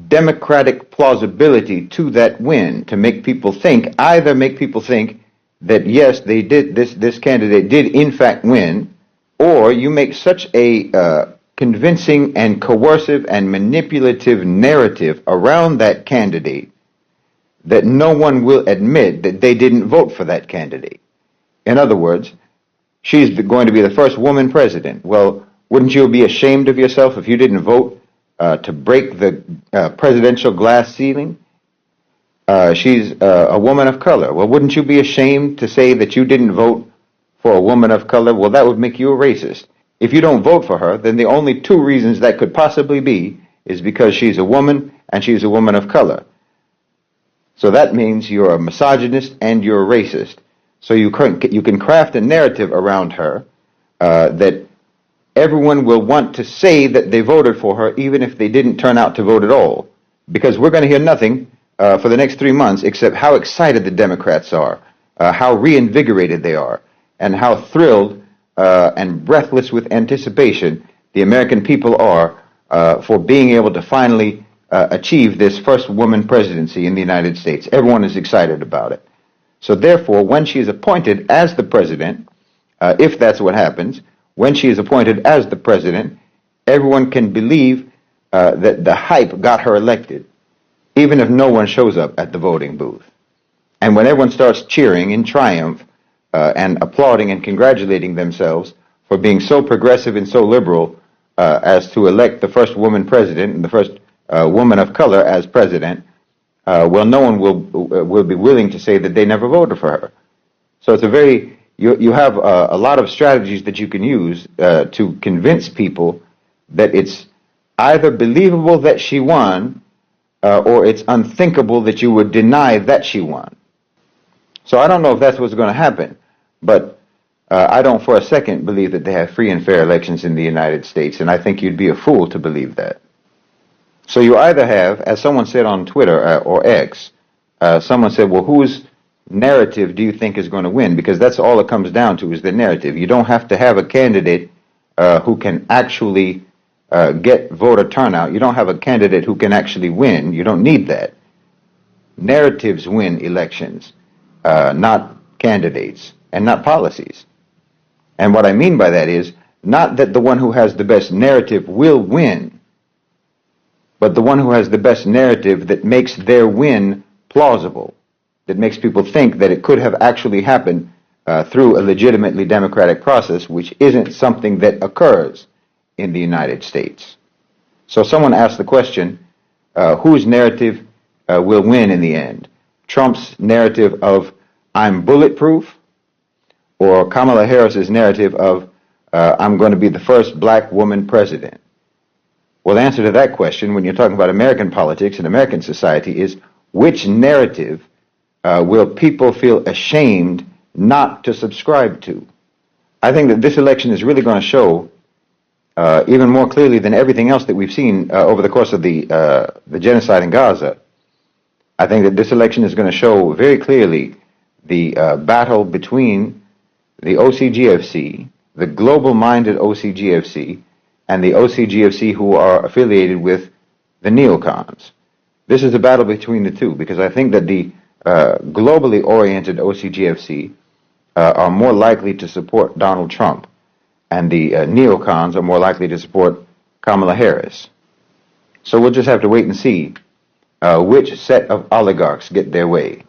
democratic plausibility to that win to make people think, either make people think that yes, they did this candidate did in fact win, or you make such a convincing and coercive and manipulative narrative around that candidate that no one will admit that they didn't vote for that candidate. In other words, she's going to be the first woman president. Well, wouldn't you be ashamed of yourself if you didn't vote to break the presidential glass ceiling? She's a woman of color. Well, wouldn't you be ashamed to say that you didn't vote for a woman of color? Well, that would make you a racist. If you don't vote for her, then the only two reasons that could possibly be is because she's a woman and she's a woman of color. So that means you're a misogynist and you're a racist. So you can craft a narrative around her that everyone will want to say that they voted for her even if they didn't turn out to vote at all. Because we're going to hear nothing for the next 3 months except how excited the Democrats are, how reinvigorated they are, and how thrilled and breathless with anticipation the American people are for being able to finally achieve this first woman presidency in the United States. Everyone is excited about it. So therefore, when she is appointed as the president, if that's what happens, when she is appointed as the president, everyone can believe that the hype got her elected, even if no one shows up at the voting booth. And when everyone starts cheering in triumph and applauding and congratulating themselves for being so progressive and so liberal as to elect the first woman president and the first woman of color as president, well, no one will be willing to say that they never voted for her. So it's a very, you have a lot of strategies that you can use to convince people that it's either believable that she won or it's unthinkable that you would deny that she won. So I don't know if that's what's going to happen, but I don't for a second believe that they have free and fair elections in the United States, and I think you'd be a fool to believe that. So you either have, as someone said on Twitter or X, someone said, well, whose narrative do you think is going to win? Because that's all it comes down to is the narrative. You don't have to have a candidate who can actually get voter turnout. You don't have a candidate who can actually win. You don't need that. Narratives win elections, not candidates and not policies. And what I mean by that is not that the one who has the best narrative will win, but the one who has the best narrative that makes their win plausible, that makes people think that it could have actually happened through a legitimately democratic process, which isn't something that occurs in the United States. So someone asked the question, whose narrative will win in the end? Trump's narrative of I'm bulletproof, or Kamala Harris's narrative of I'm going to be the first black woman president? Well, the answer to that question, when you're talking about American politics and American society, is which narrative will people feel ashamed not to subscribe to? I think that this election is really going to show even more clearly than everything else that we've seen over the course of the genocide in Gaza. I think that this election is going to show very clearly the battle between the OCGFC, the global-minded OCGFC, and the OCGFC who are affiliated with the neocons. This is a battle between the two, because I think that the globally oriented OCGFC are more likely to support Donald Trump, and the neocons are more likely to support Kamala Harris. So we'll just have to wait and see which set of oligarchs get their way.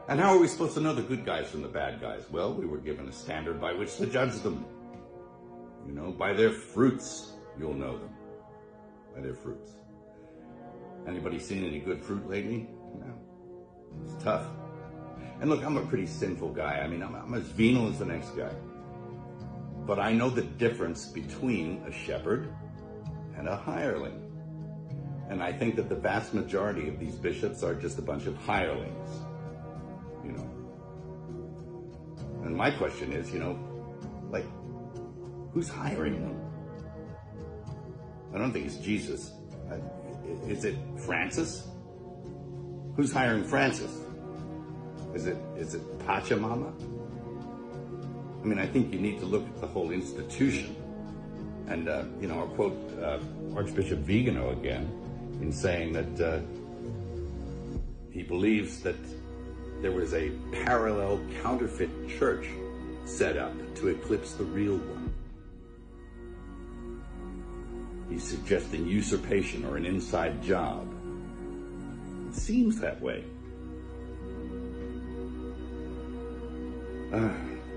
And how are we supposed to know the good guys from the bad guys? Well, we were given a standard by which to judge them. You know, by their fruits, you'll know them. By their fruits. Anybody seen any good fruit lately? No. It's tough. And look, I'm a pretty sinful guy. I mean, I'm as venal as the next guy. But I know the difference between a shepherd and a hireling. And I think that the vast majority of these bishops are just a bunch of hirelings. You know. And my question is, you know, like, who's hiring them? I don't think it's Jesus. Is it Francis? Who's hiring Francis? Is it Pachamama? I mean, I think you need to look at the whole institution. And, you know, I'll quote Archbishop Vigano again in saying that he believes that there was a parallel counterfeit church set up to eclipse the real one. He's suggesting usurpation or an inside job. It seems that way.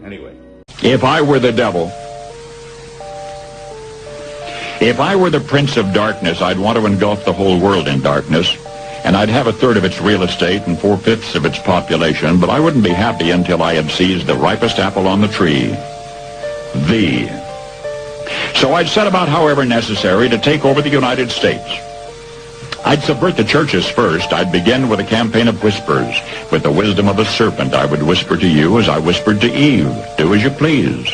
Anyway. If I were the devil, if I were the prince of darkness, I'd want to engulf the whole world in darkness, and I'd have 1/3 of its real estate and 4/5 of its population, but I wouldn't be happy until I had seized the ripest apple on the tree. So I'd set about, however necessary, to take over the United States. I'd subvert the churches first. I'd begin with a campaign of whispers. With the wisdom of a serpent, I would whisper to you as I whispered to Eve, do as you please.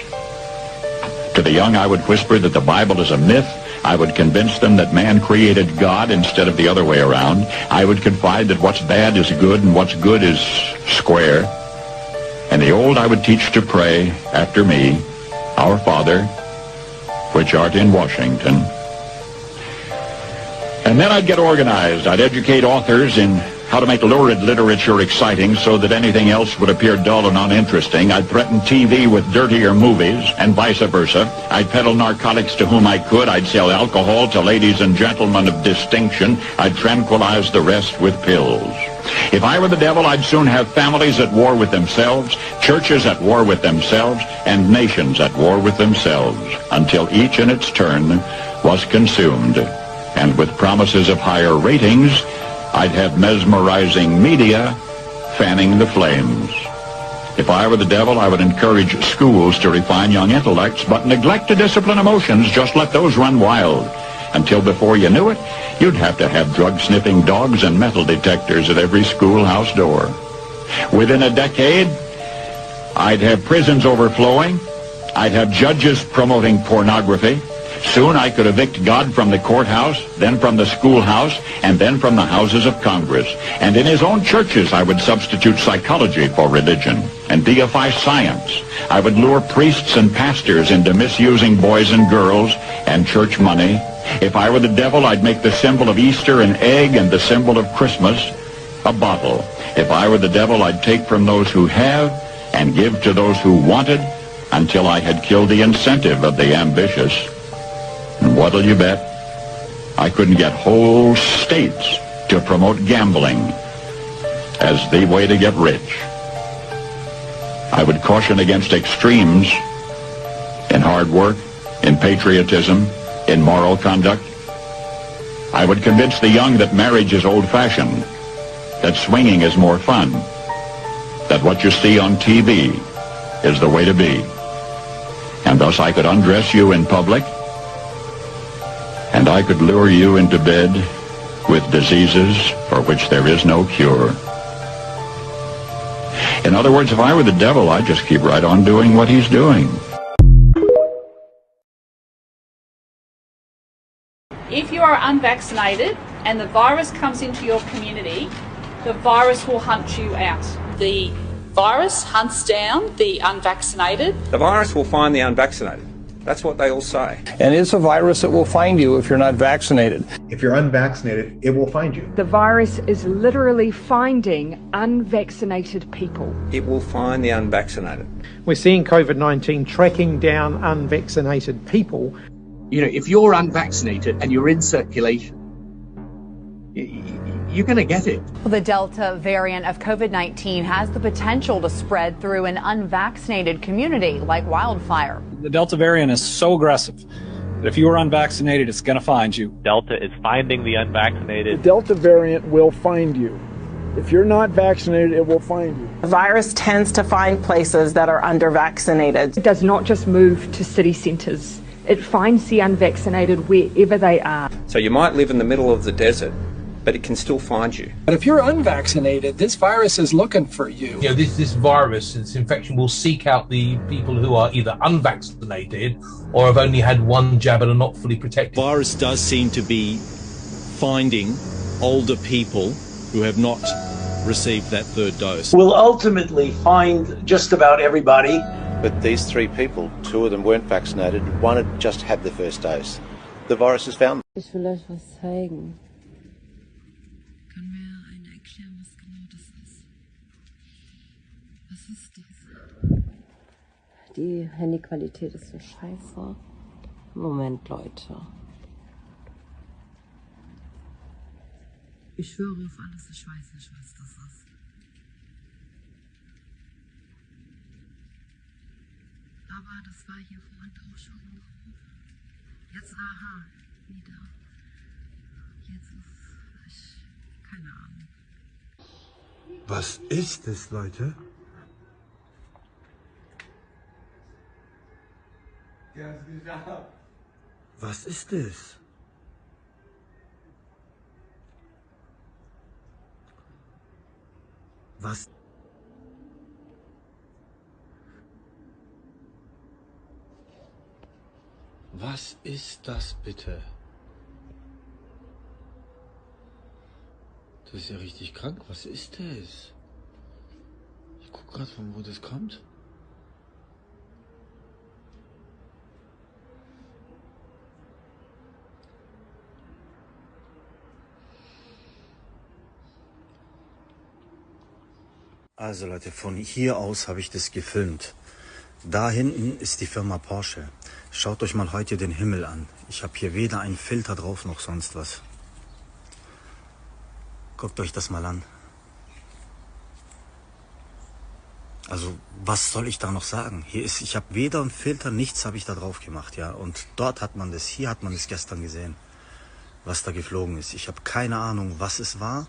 To the young, I would whisper that the Bible is a myth. I would convince them that man created God instead of the other way around. I would confide that what's bad is good and what's good is square. And the old I would teach to pray after me, Our Father, which art in Washington. And then I'd get organized. I'd educate authors in how to make lurid literature exciting so that anything else would appear dull and uninteresting. I'd threaten TV with dirtier movies and vice versa. I'd peddle narcotics to whom I could. I'd sell alcohol to ladies and gentlemen of distinction. I'd tranquilize the rest with pills. If I were the devil, I'd soon have families at war with themselves, churches at war with themselves, and nations at war with themselves, until each in its turn was consumed. And with promises of higher ratings, I'd have mesmerizing media fanning the flames. If I were the devil, I would encourage schools to refine young intellects, but neglect to discipline emotions. Just let those run wild. Until before you knew it, you'd have to have drug-sniffing dogs and metal detectors at every schoolhouse door. Within a decade, I'd have prisons overflowing. I'd have judges promoting pornography. Soon I could evict God from the courthouse, then from the schoolhouse, and then from the houses of Congress. And in his own churches I would substitute psychology for religion and deify science. I would lure priests and pastors into misusing boys and girls and church money. If I were the devil, I'd make the symbol of Easter an egg and the symbol of Christmas a bottle. If I were the devil, I'd take from those who have and give to those who wanted until I had killed the incentive of the ambitious. And what'll you bet? I couldn't get whole states to promote gambling as the way to get rich. I would caution against extremes in hard work, in patriotism, in moral conduct. I would convince the young that marriage is old-fashioned, that swinging is more fun, that what you see on TV is the way to be. And thus I could undress you in public, and I could lure you into bed with diseases for which there is no cure. In other words, if I were the devil, I'd just keep right on doing what he's doing. If you are unvaccinated and the virus comes into your community, the virus will hunt you out. The virus hunts down the unvaccinated. The virus will find the unvaccinated. That's what they all say. And it's a virus that will find you if you're not vaccinated. If you're unvaccinated, it will find you. The virus is literally finding unvaccinated people. It will find the unvaccinated. We're seeing COVID-19 tracking down unvaccinated people. You know, if you're unvaccinated and you're in circulation, you're going to get it. Well, the Delta variant of COVID-19 has the potential to spread through an unvaccinated community like wildfire. The Delta variant is so aggressive that if you are unvaccinated, it's going to find you. Delta is finding the unvaccinated. The Delta variant will find you. If you're not vaccinated, it will find you. The virus tends to find places that are under-vaccinated. It does not just move to city centres. It finds the unvaccinated wherever they are. So you might live in the middle of the desert, but it can still find you. But if you're unvaccinated, this virus is looking for you. You know, this virus, this infection will seek out the people who are either unvaccinated or have only had one jab and are not fully protected. The virus does seem to be finding older people who have not received that third dose. We'll ultimately find just about everybody. But these three people, two of them weren't vaccinated, one had just had the first dose. The virus has found them. Ich will euch was zeigen. Können wir einen erklären, was genau das ist? Was ist das? Die Handyqualität ist so scheiße. Moment, Leute. Ich schwöre auf alles, ich weiß nicht, was das ist. Aber das war hier vorhin auch schon. Jetzt, aha, wieder. Jetzt ist, keine Ahnung. Was ist es, Leute? Was ist es? Was? Was ist das bitte? Das ist ja richtig krank. Was ist das? Ich guck gerade, von wo das kommt. Also Leute, von hier aus habe ich das gefilmt. Da hinten ist die Firma Porsche. Schaut euch mal heute den Himmel an. Ich habe hier weder einen Filter drauf noch sonst was. Guckt euch das mal an. Also was soll ich da noch sagen? Ich habe weder einen Filter, nichts habe ich da drauf gemacht, ja. Und dort hat man das, hier hat man es gestern gesehen, was da geflogen ist. Ich habe keine Ahnung, was es war.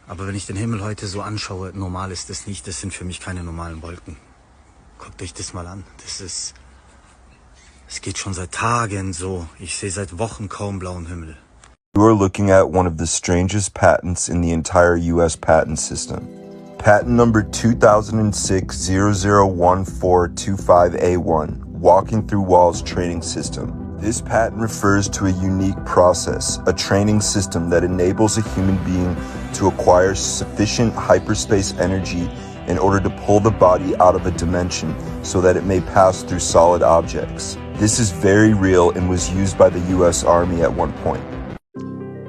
Aber wenn ich den Himmel heute so anschaue, normal ist das nicht. Das sind für mich keine normalen Wolken. Guckt euch das mal an. Es geht schon seit Tagen so. Ich sehe seit Wochen kaum blauen Himmel. You are looking at one of the strangest patents in the entire U.S. patent system. Patent number 2006-001425A1, Walking Through Walls Training System. This patent refers to a unique process, a training system that enables a human being to acquire sufficient hyperspace energy in order to pull the body out of a dimension so that it may pass through solid objects. This is very real and was used by the US Army at one point.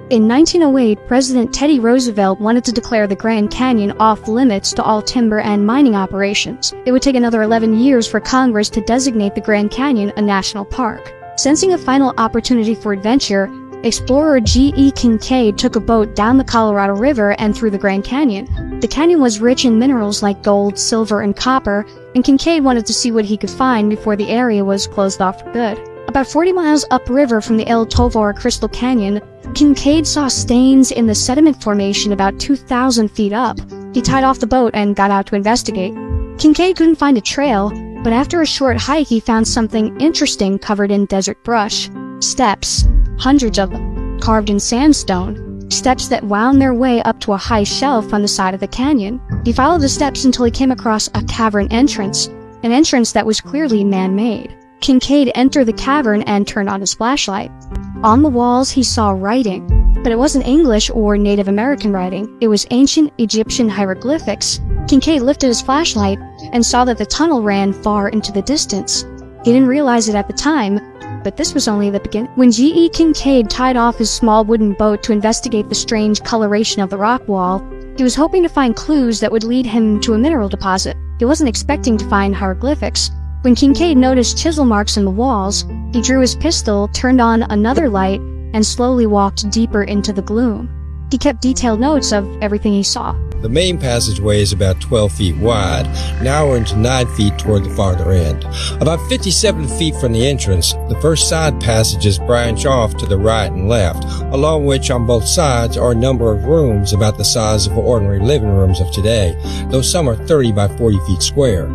In 1908, President Teddy Roosevelt wanted to declare the Grand Canyon off limits to all timber and mining operations. It would take another 11 years for Congress to designate the Grand Canyon a national park. Sensing a final opportunity for adventure, explorer G.E. Kincaid took a boat down the Colorado River and through the Grand Canyon. The canyon was rich in minerals like gold, silver, and copper, and Kincaid wanted to see what he could find before the area was closed off for good. About 40 miles upriver from the El Tovar Crystal Canyon, Kincaid saw stains in the sediment formation about 2,000 feet up. He tied off the boat and got out to investigate. Kincaid couldn't find a trail, but after a short hike he found something interesting covered in desert brush. Steps, hundreds of them, carved in sandstone. Steps that wound their way up to a high shelf on the side of the canyon. He followed the steps until he came across a cavern entrance, an entrance that was clearly man-made. Kincaid entered the cavern and turned on his flashlight. On the walls he saw writing, but it wasn't English or Native American writing. It was ancient Egyptian hieroglyphics. Kincaid lifted his flashlight and saw that the tunnel ran far into the distance. He didn't realize it at the time, but this was only the beginning. When G.E. Kincaid tied off his small wooden boat to investigate the strange coloration of the rock wall, he was hoping to find clues that would lead him to a mineral deposit. He wasn't expecting to find hieroglyphics. When Kincaid noticed chisel marks in the walls, he drew his pistol, turned on another light, and slowly walked deeper into the gloom. He kept detailed notes of everything he saw. The main passageway is about 12 feet wide, narrowing to 9 feet toward the farther end. About 57 feet from the entrance, the first side passages branch off to the right and left, along which on both sides are a number of rooms about the size of ordinary living rooms of today, though some are 30 by 40 feet square.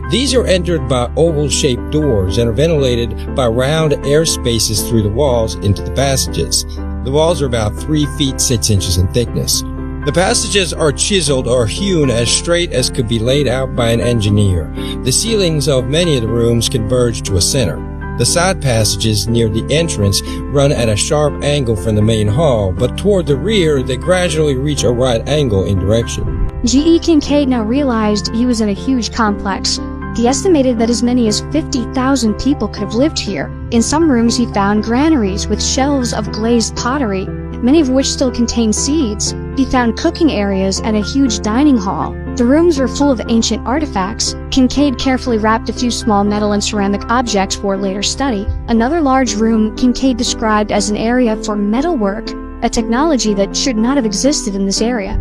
These are entered by oval-shaped doors and are ventilated by round air spaces through the walls into the passages. The walls are about 3 feet 6 inches in thickness. The passages are chiseled or hewn as straight as could be laid out by an engineer. The ceilings of many of the rooms converge to a center. The side passages near the entrance run at a sharp angle from the main hall, but toward the rear they gradually reach a right angle in direction. G.E. Kincaid now realized he was in a huge complex. He estimated that as many as 50,000 people could have lived here. In some rooms he found granaries with shelves of glazed pottery, many of which still contained seeds. He found cooking areas and a huge dining hall. The rooms were full of ancient artifacts. Kincaid carefully wrapped a few small metal and ceramic objects for later study. Another large room Kincaid described as an area for metalwork, a technology that should not have existed in this area.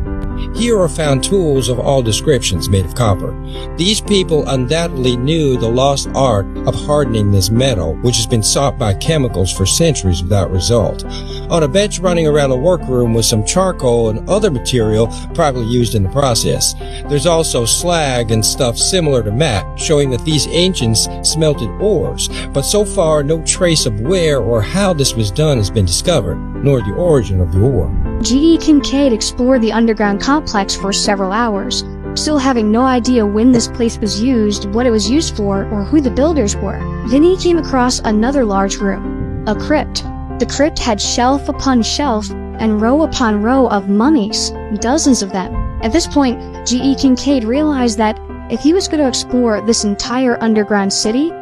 Here are found tools of all descriptions made of copper. These people undoubtedly knew the lost art of hardening this metal, which has been sought by chemicals for centuries without result. On a bench running around the workroom was some charcoal and other material probably used in the process. There's also slag and stuff similar to mat, showing that these ancients smelted ores, but so far no trace of where or how this was done has been discovered, nor the origin of the ore. G.E. Kincaid explored the underground complex for several hours, still having no idea when this place was used, what it was used for, or who the builders were. Then he came across another large room, a crypt. The crypt had shelf upon shelf and row upon row of mummies, dozens of them. At this point, G.E. Kincaid realized that if he was going to explore this entire underground city,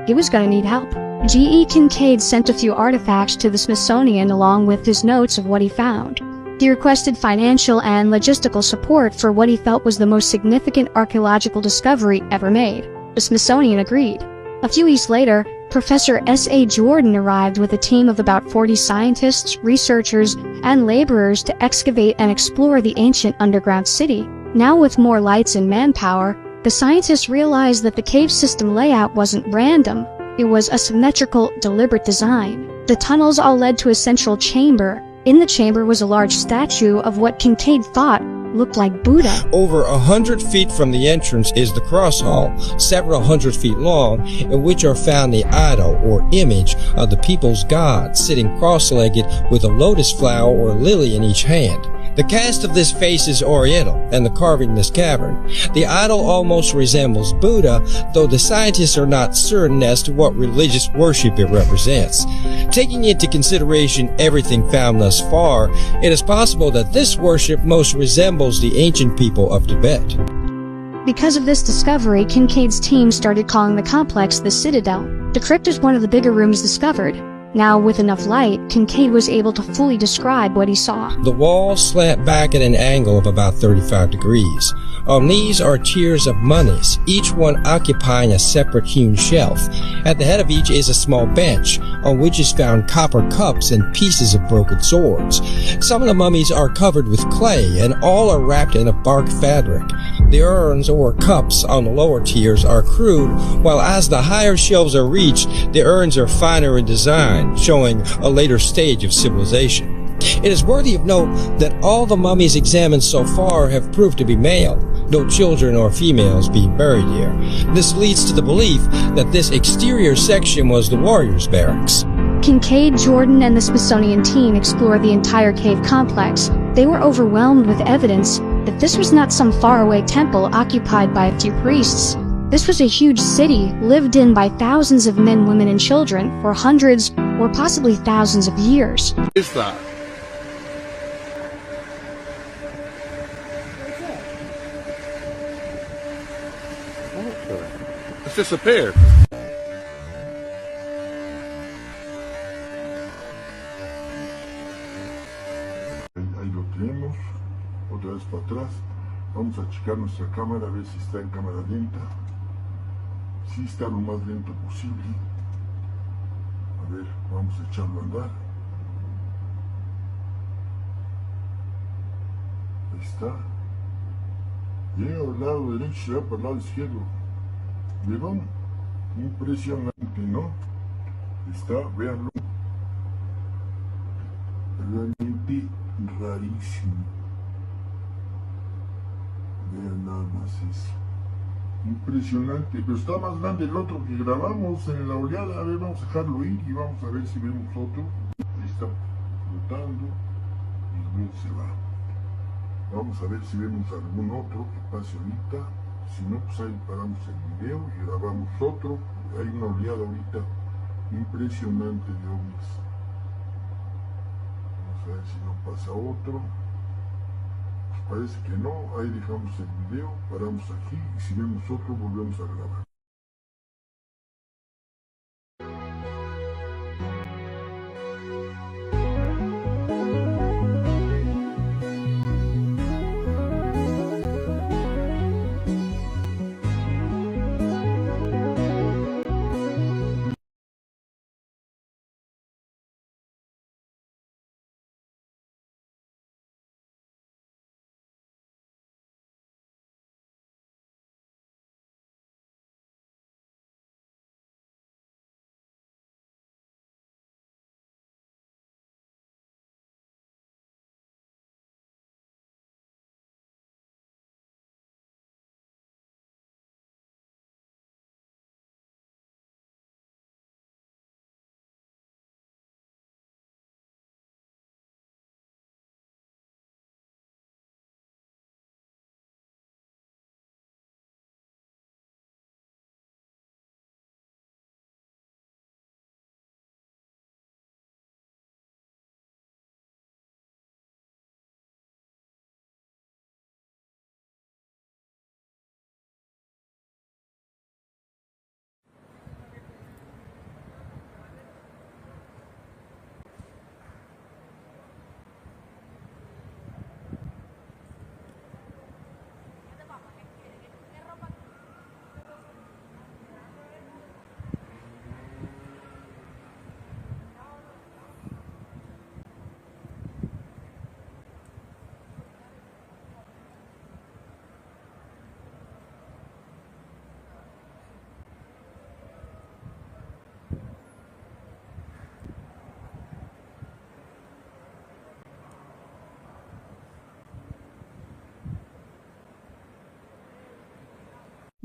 he was going to need help. G.E. Kincaid sent a few artifacts to the Smithsonian along with his notes of what he found. He requested financial and logistical support for what he felt was the most significant archaeological discovery ever made. The Smithsonian agreed. A few weeks later, Professor S.A. Jordan arrived with a team of about 40 scientists, researchers, and laborers to excavate and explore the ancient underground city. Now with more lights and manpower, the scientists realized that the cave system layout wasn't random. It was a symmetrical, deliberate design. The tunnels all led to a central chamber. In the chamber was a large statue of what Kincaid thought looked like Buddha. Over 100 feet from the entrance is the cross hall, several hundred feet long, in which are found the idol or image of the people's god, sitting cross-legged with a lotus flower or lily in each hand. The cast of this face is oriental, and the carving in this cavern. The idol almost resembles Buddha, though the scientists are not certain as to what religious worship it represents. Taking into consideration everything found thus far, it is possible that this worship most resembles the ancient people of Tibet. Because of this discovery, Kincaid's team started calling the complex the Citadel. The crypt is one of the bigger rooms discovered. Now, with enough light, Kincaid was able to fully describe what he saw. The walls slant back at an angle of about 35 degrees. On these are tiers of mummies, each one occupying a separate hewn shelf. At the head of each is a small bench, on which is found copper cups and pieces of broken swords. Some of the mummies are covered with clay, and all are wrapped in a bark fabric. The urns or cups on the lower tiers are crude, while as the higher shelves are reached, the urns are finer in design, showing a later stage of civilization. It is worthy of note that all the mummies examined so far have proved to be male, no children or females being buried here. This leads to the belief that this exterior section was the warriors' barracks. Kincaid, Jordan, and the Smithsonian team explored the entire cave complex. They were overwhelmed with evidence that this was not some faraway temple occupied by a few priests. This was a huge city, lived in by thousands of men, women, and children for hundreds or possibly thousands of years. What is that? It's disappeared. Ahí lo tenemos, otra vez para atrás. Vamos a checar nuestra cámara a ver si está en cámara lenta. Sí está lo más lento posible. A ver, vamos a echarlo a andar. Ahí está. Llega al lado derecho y va para el lado izquierdo. ¿Vieron? Impresionante, ¿no? Está, véanlo. Realmente rarísimo. Vean nada más eso. Impresionante, pero está más grande el otro que grabamos en la oleada. A ver, vamos a dejarlo ir y vamos a ver si vemos otro. Ahí está flotando y luego se va. Vamos a ver si vemos algún otro que pase ahorita. Si no, pues ahí paramos el video y grabamos otro. Hay una oleada ahorita impresionante de ovnis. Vamos a ver si no pasa otro. Parece que no, ahí dejamos el video, paramos aquí y si vemos otro volvemos a grabar.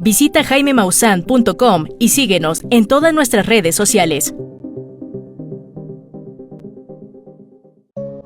Visita jaimemaussan.com y síguenos en todas nuestras redes sociales.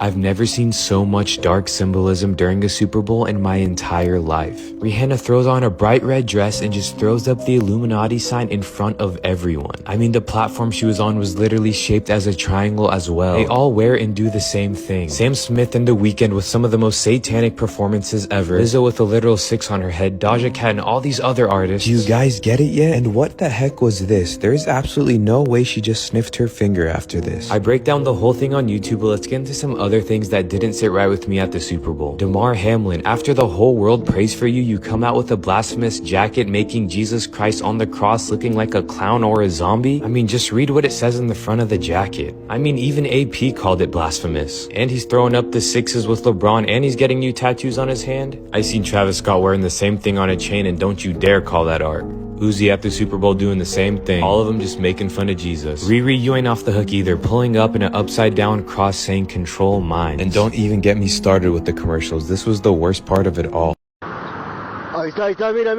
I've never seen so much dark symbolism during a Super Bowl in my entire life. Rihanna throws on a bright red dress and just throws up the Illuminati sign in front of everyone. I mean, the platform she was on was literally shaped as a triangle as well. They all wear and do the same thing. Sam Smith and The Weeknd with some of the most satanic performances ever. Lizzo with a literal 6 on her head. Doja Cat and all these other artists. Do you guys get it yet? And what the heck was this? There's absolutely no way she just sniffed her finger after this. I break down the whole thing on YouTube, but let's get into some other things that didn't sit right with me at the Super Bowl. Damar Hamlin, after the whole world prays for you, you come out with a blasphemous jacket making Jesus Christ on the cross looking like a clown or a zombie? I mean, just read what it says in the front of the jacket. I mean, even AP called it blasphemous. And he's throwing up the 6s with LeBron and he's getting new tattoos on his hand. I seen Travis Scott wearing the same thing on a chain, and don't you dare call that art. Uzi at the Super Bowl doing the same thing. All of them just making fun of Jesus. Riri, you ain't off the hook either, pulling up in an upside down cross saying control minds. And don't even get me started with the commercials. This was the worst part of it all. Ahí está, mira,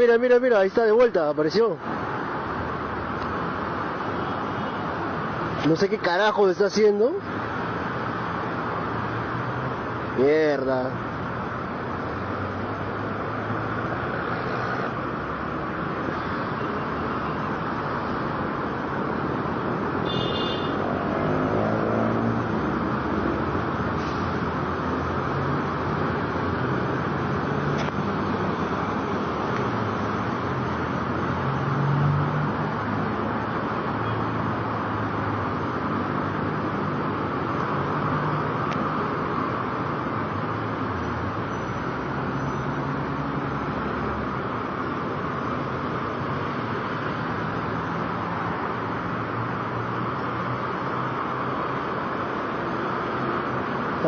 ahí está de vuelta, apareció. No sé qué carajo está haciendo. Mierda.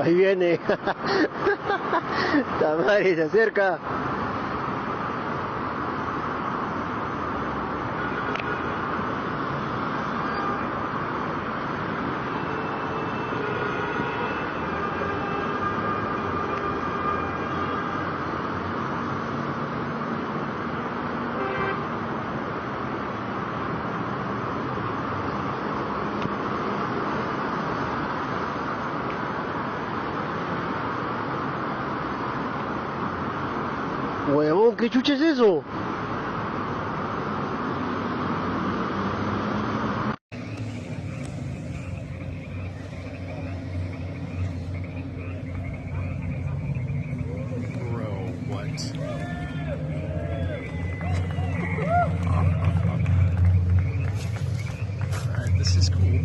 Ahí viene. Tamari se acerca. Huevón, ¿qué chucha es eso? Bro, what? Alright, this is cool,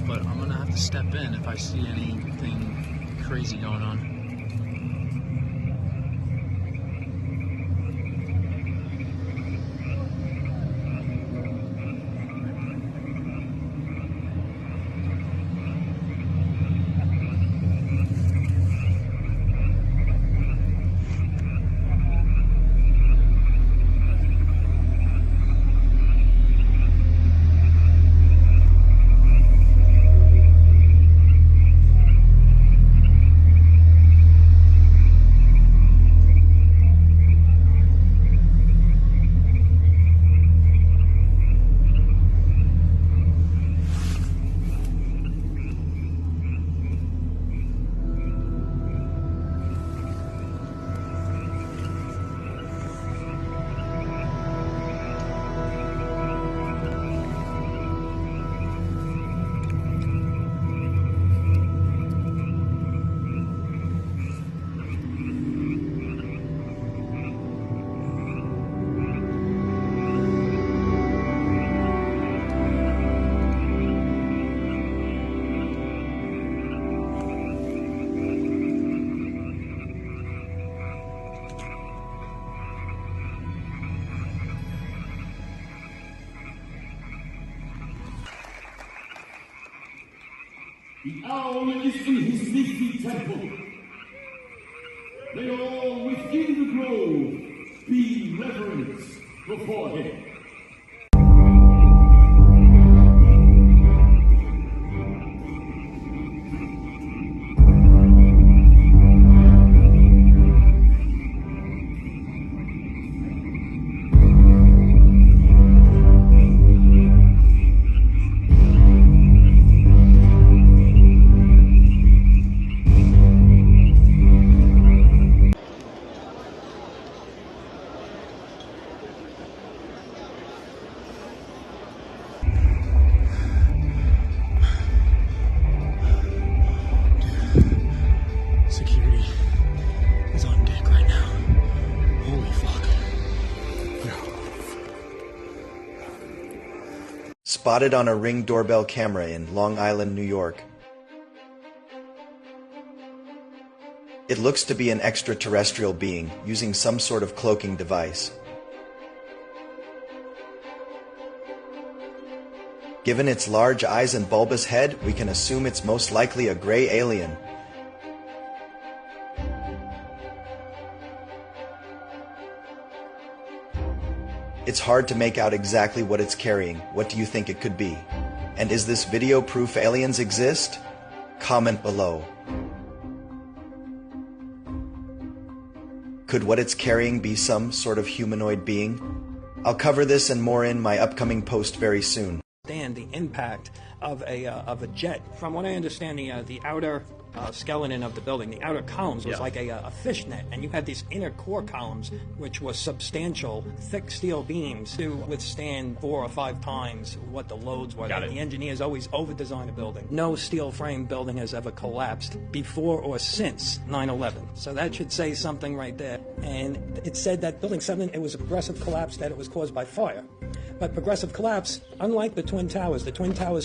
but I'm gonna have to step in if I see anything crazy going on. The owl is in his leafy temple. May all within the grove be reverent before him. spotted on a Ring doorbell camera in Long Island, New York. It looks to be an extraterrestrial being using some sort of cloaking device. Given its large eyes and bulbous head, we can assume it's most likely a gray alien. It's hard to make out exactly what it's carrying. What do you think it could be? And is this video proof aliens exist? Comment below. Could what it's carrying be some sort of humanoid being? I'll cover this and more in my upcoming post very soon. The impact of a jet. From what I understand, the outer skeleton of the building, the outer columns was like a fishnet, and you had these inner core columns, which was substantial, thick steel beams to withstand 4 or 5 times what the loads were. The engineers always over-design a building. No steel frame building has ever collapsed before or since 9/11. So that should say something right there. And it said that Building 7, it was a progressive collapse, that it was caused by fire. But progressive collapse, unlike the Twin Towers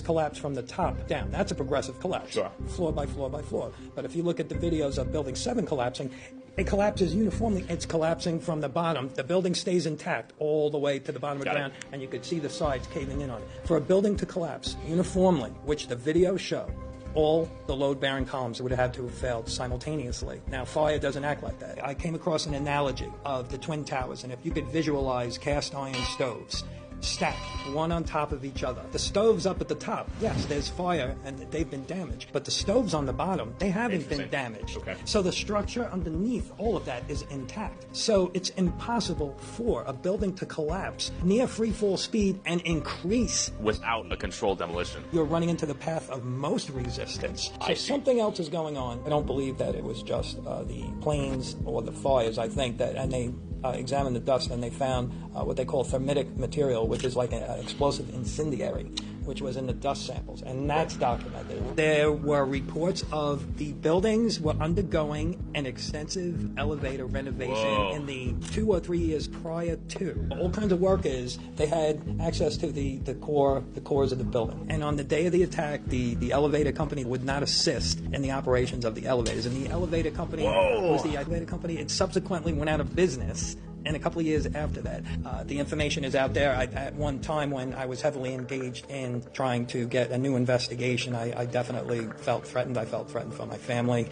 collapse from the top down. That's a progressive collapse, floor by floor by floor. But if you look at the videos of Building 7 collapsing, it collapses uniformly. It's collapsing from the bottom. The building stays intact all the way to the bottom of the ground, and you could see the sides caving in on it. For a building to collapse uniformly, which the videos show, all the load-bearing columns would have had to have failed simultaneously. Now, fire doesn't act like that. I came across an analogy of the Twin Towers, and if you could visualize cast iron stoves, stacked one on top of each other. The stoves up at the top, yes, there's fire and they've been damaged, but the stoves on the bottom, they haven't been damaged. So the structure underneath all of that is intact. So it's impossible for a building to collapse near free fall speed and increase without a controlled demolition. You're running into the path of most resistance. So something else is going on. I don't believe that it was just the planes or the fires. I think that, and they examined the dust and they found what they call thermitic material, which is like an explosive incendiary, which was in the dust samples, and that's documented. There were reports of the buildings were undergoing an extensive elevator renovation in the 2 or 3 years prior to. All kinds of workers, they had access to the cores of the building. And on the day of the attack, the elevator company would not assist in the operations of the elevators. And the elevator company it subsequently went out of business. And a couple of years after that, the information is out there. At one time when I was heavily engaged in trying to get a new investigation, I definitely felt threatened. I felt threatened for my family,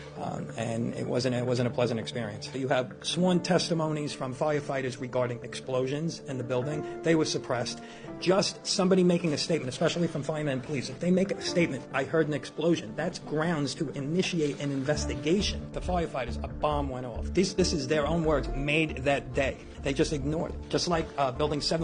and it wasn't a pleasant experience. You have sworn testimonies from firefighters regarding explosions in the building. They were suppressed. Just somebody making a statement, especially from firemen and police, if they make a statement, I heard an explosion, that's grounds to initiate an investigation. The firefighters, a bomb went off. This is their own words, made that day. They just ignored it. Just like Building 7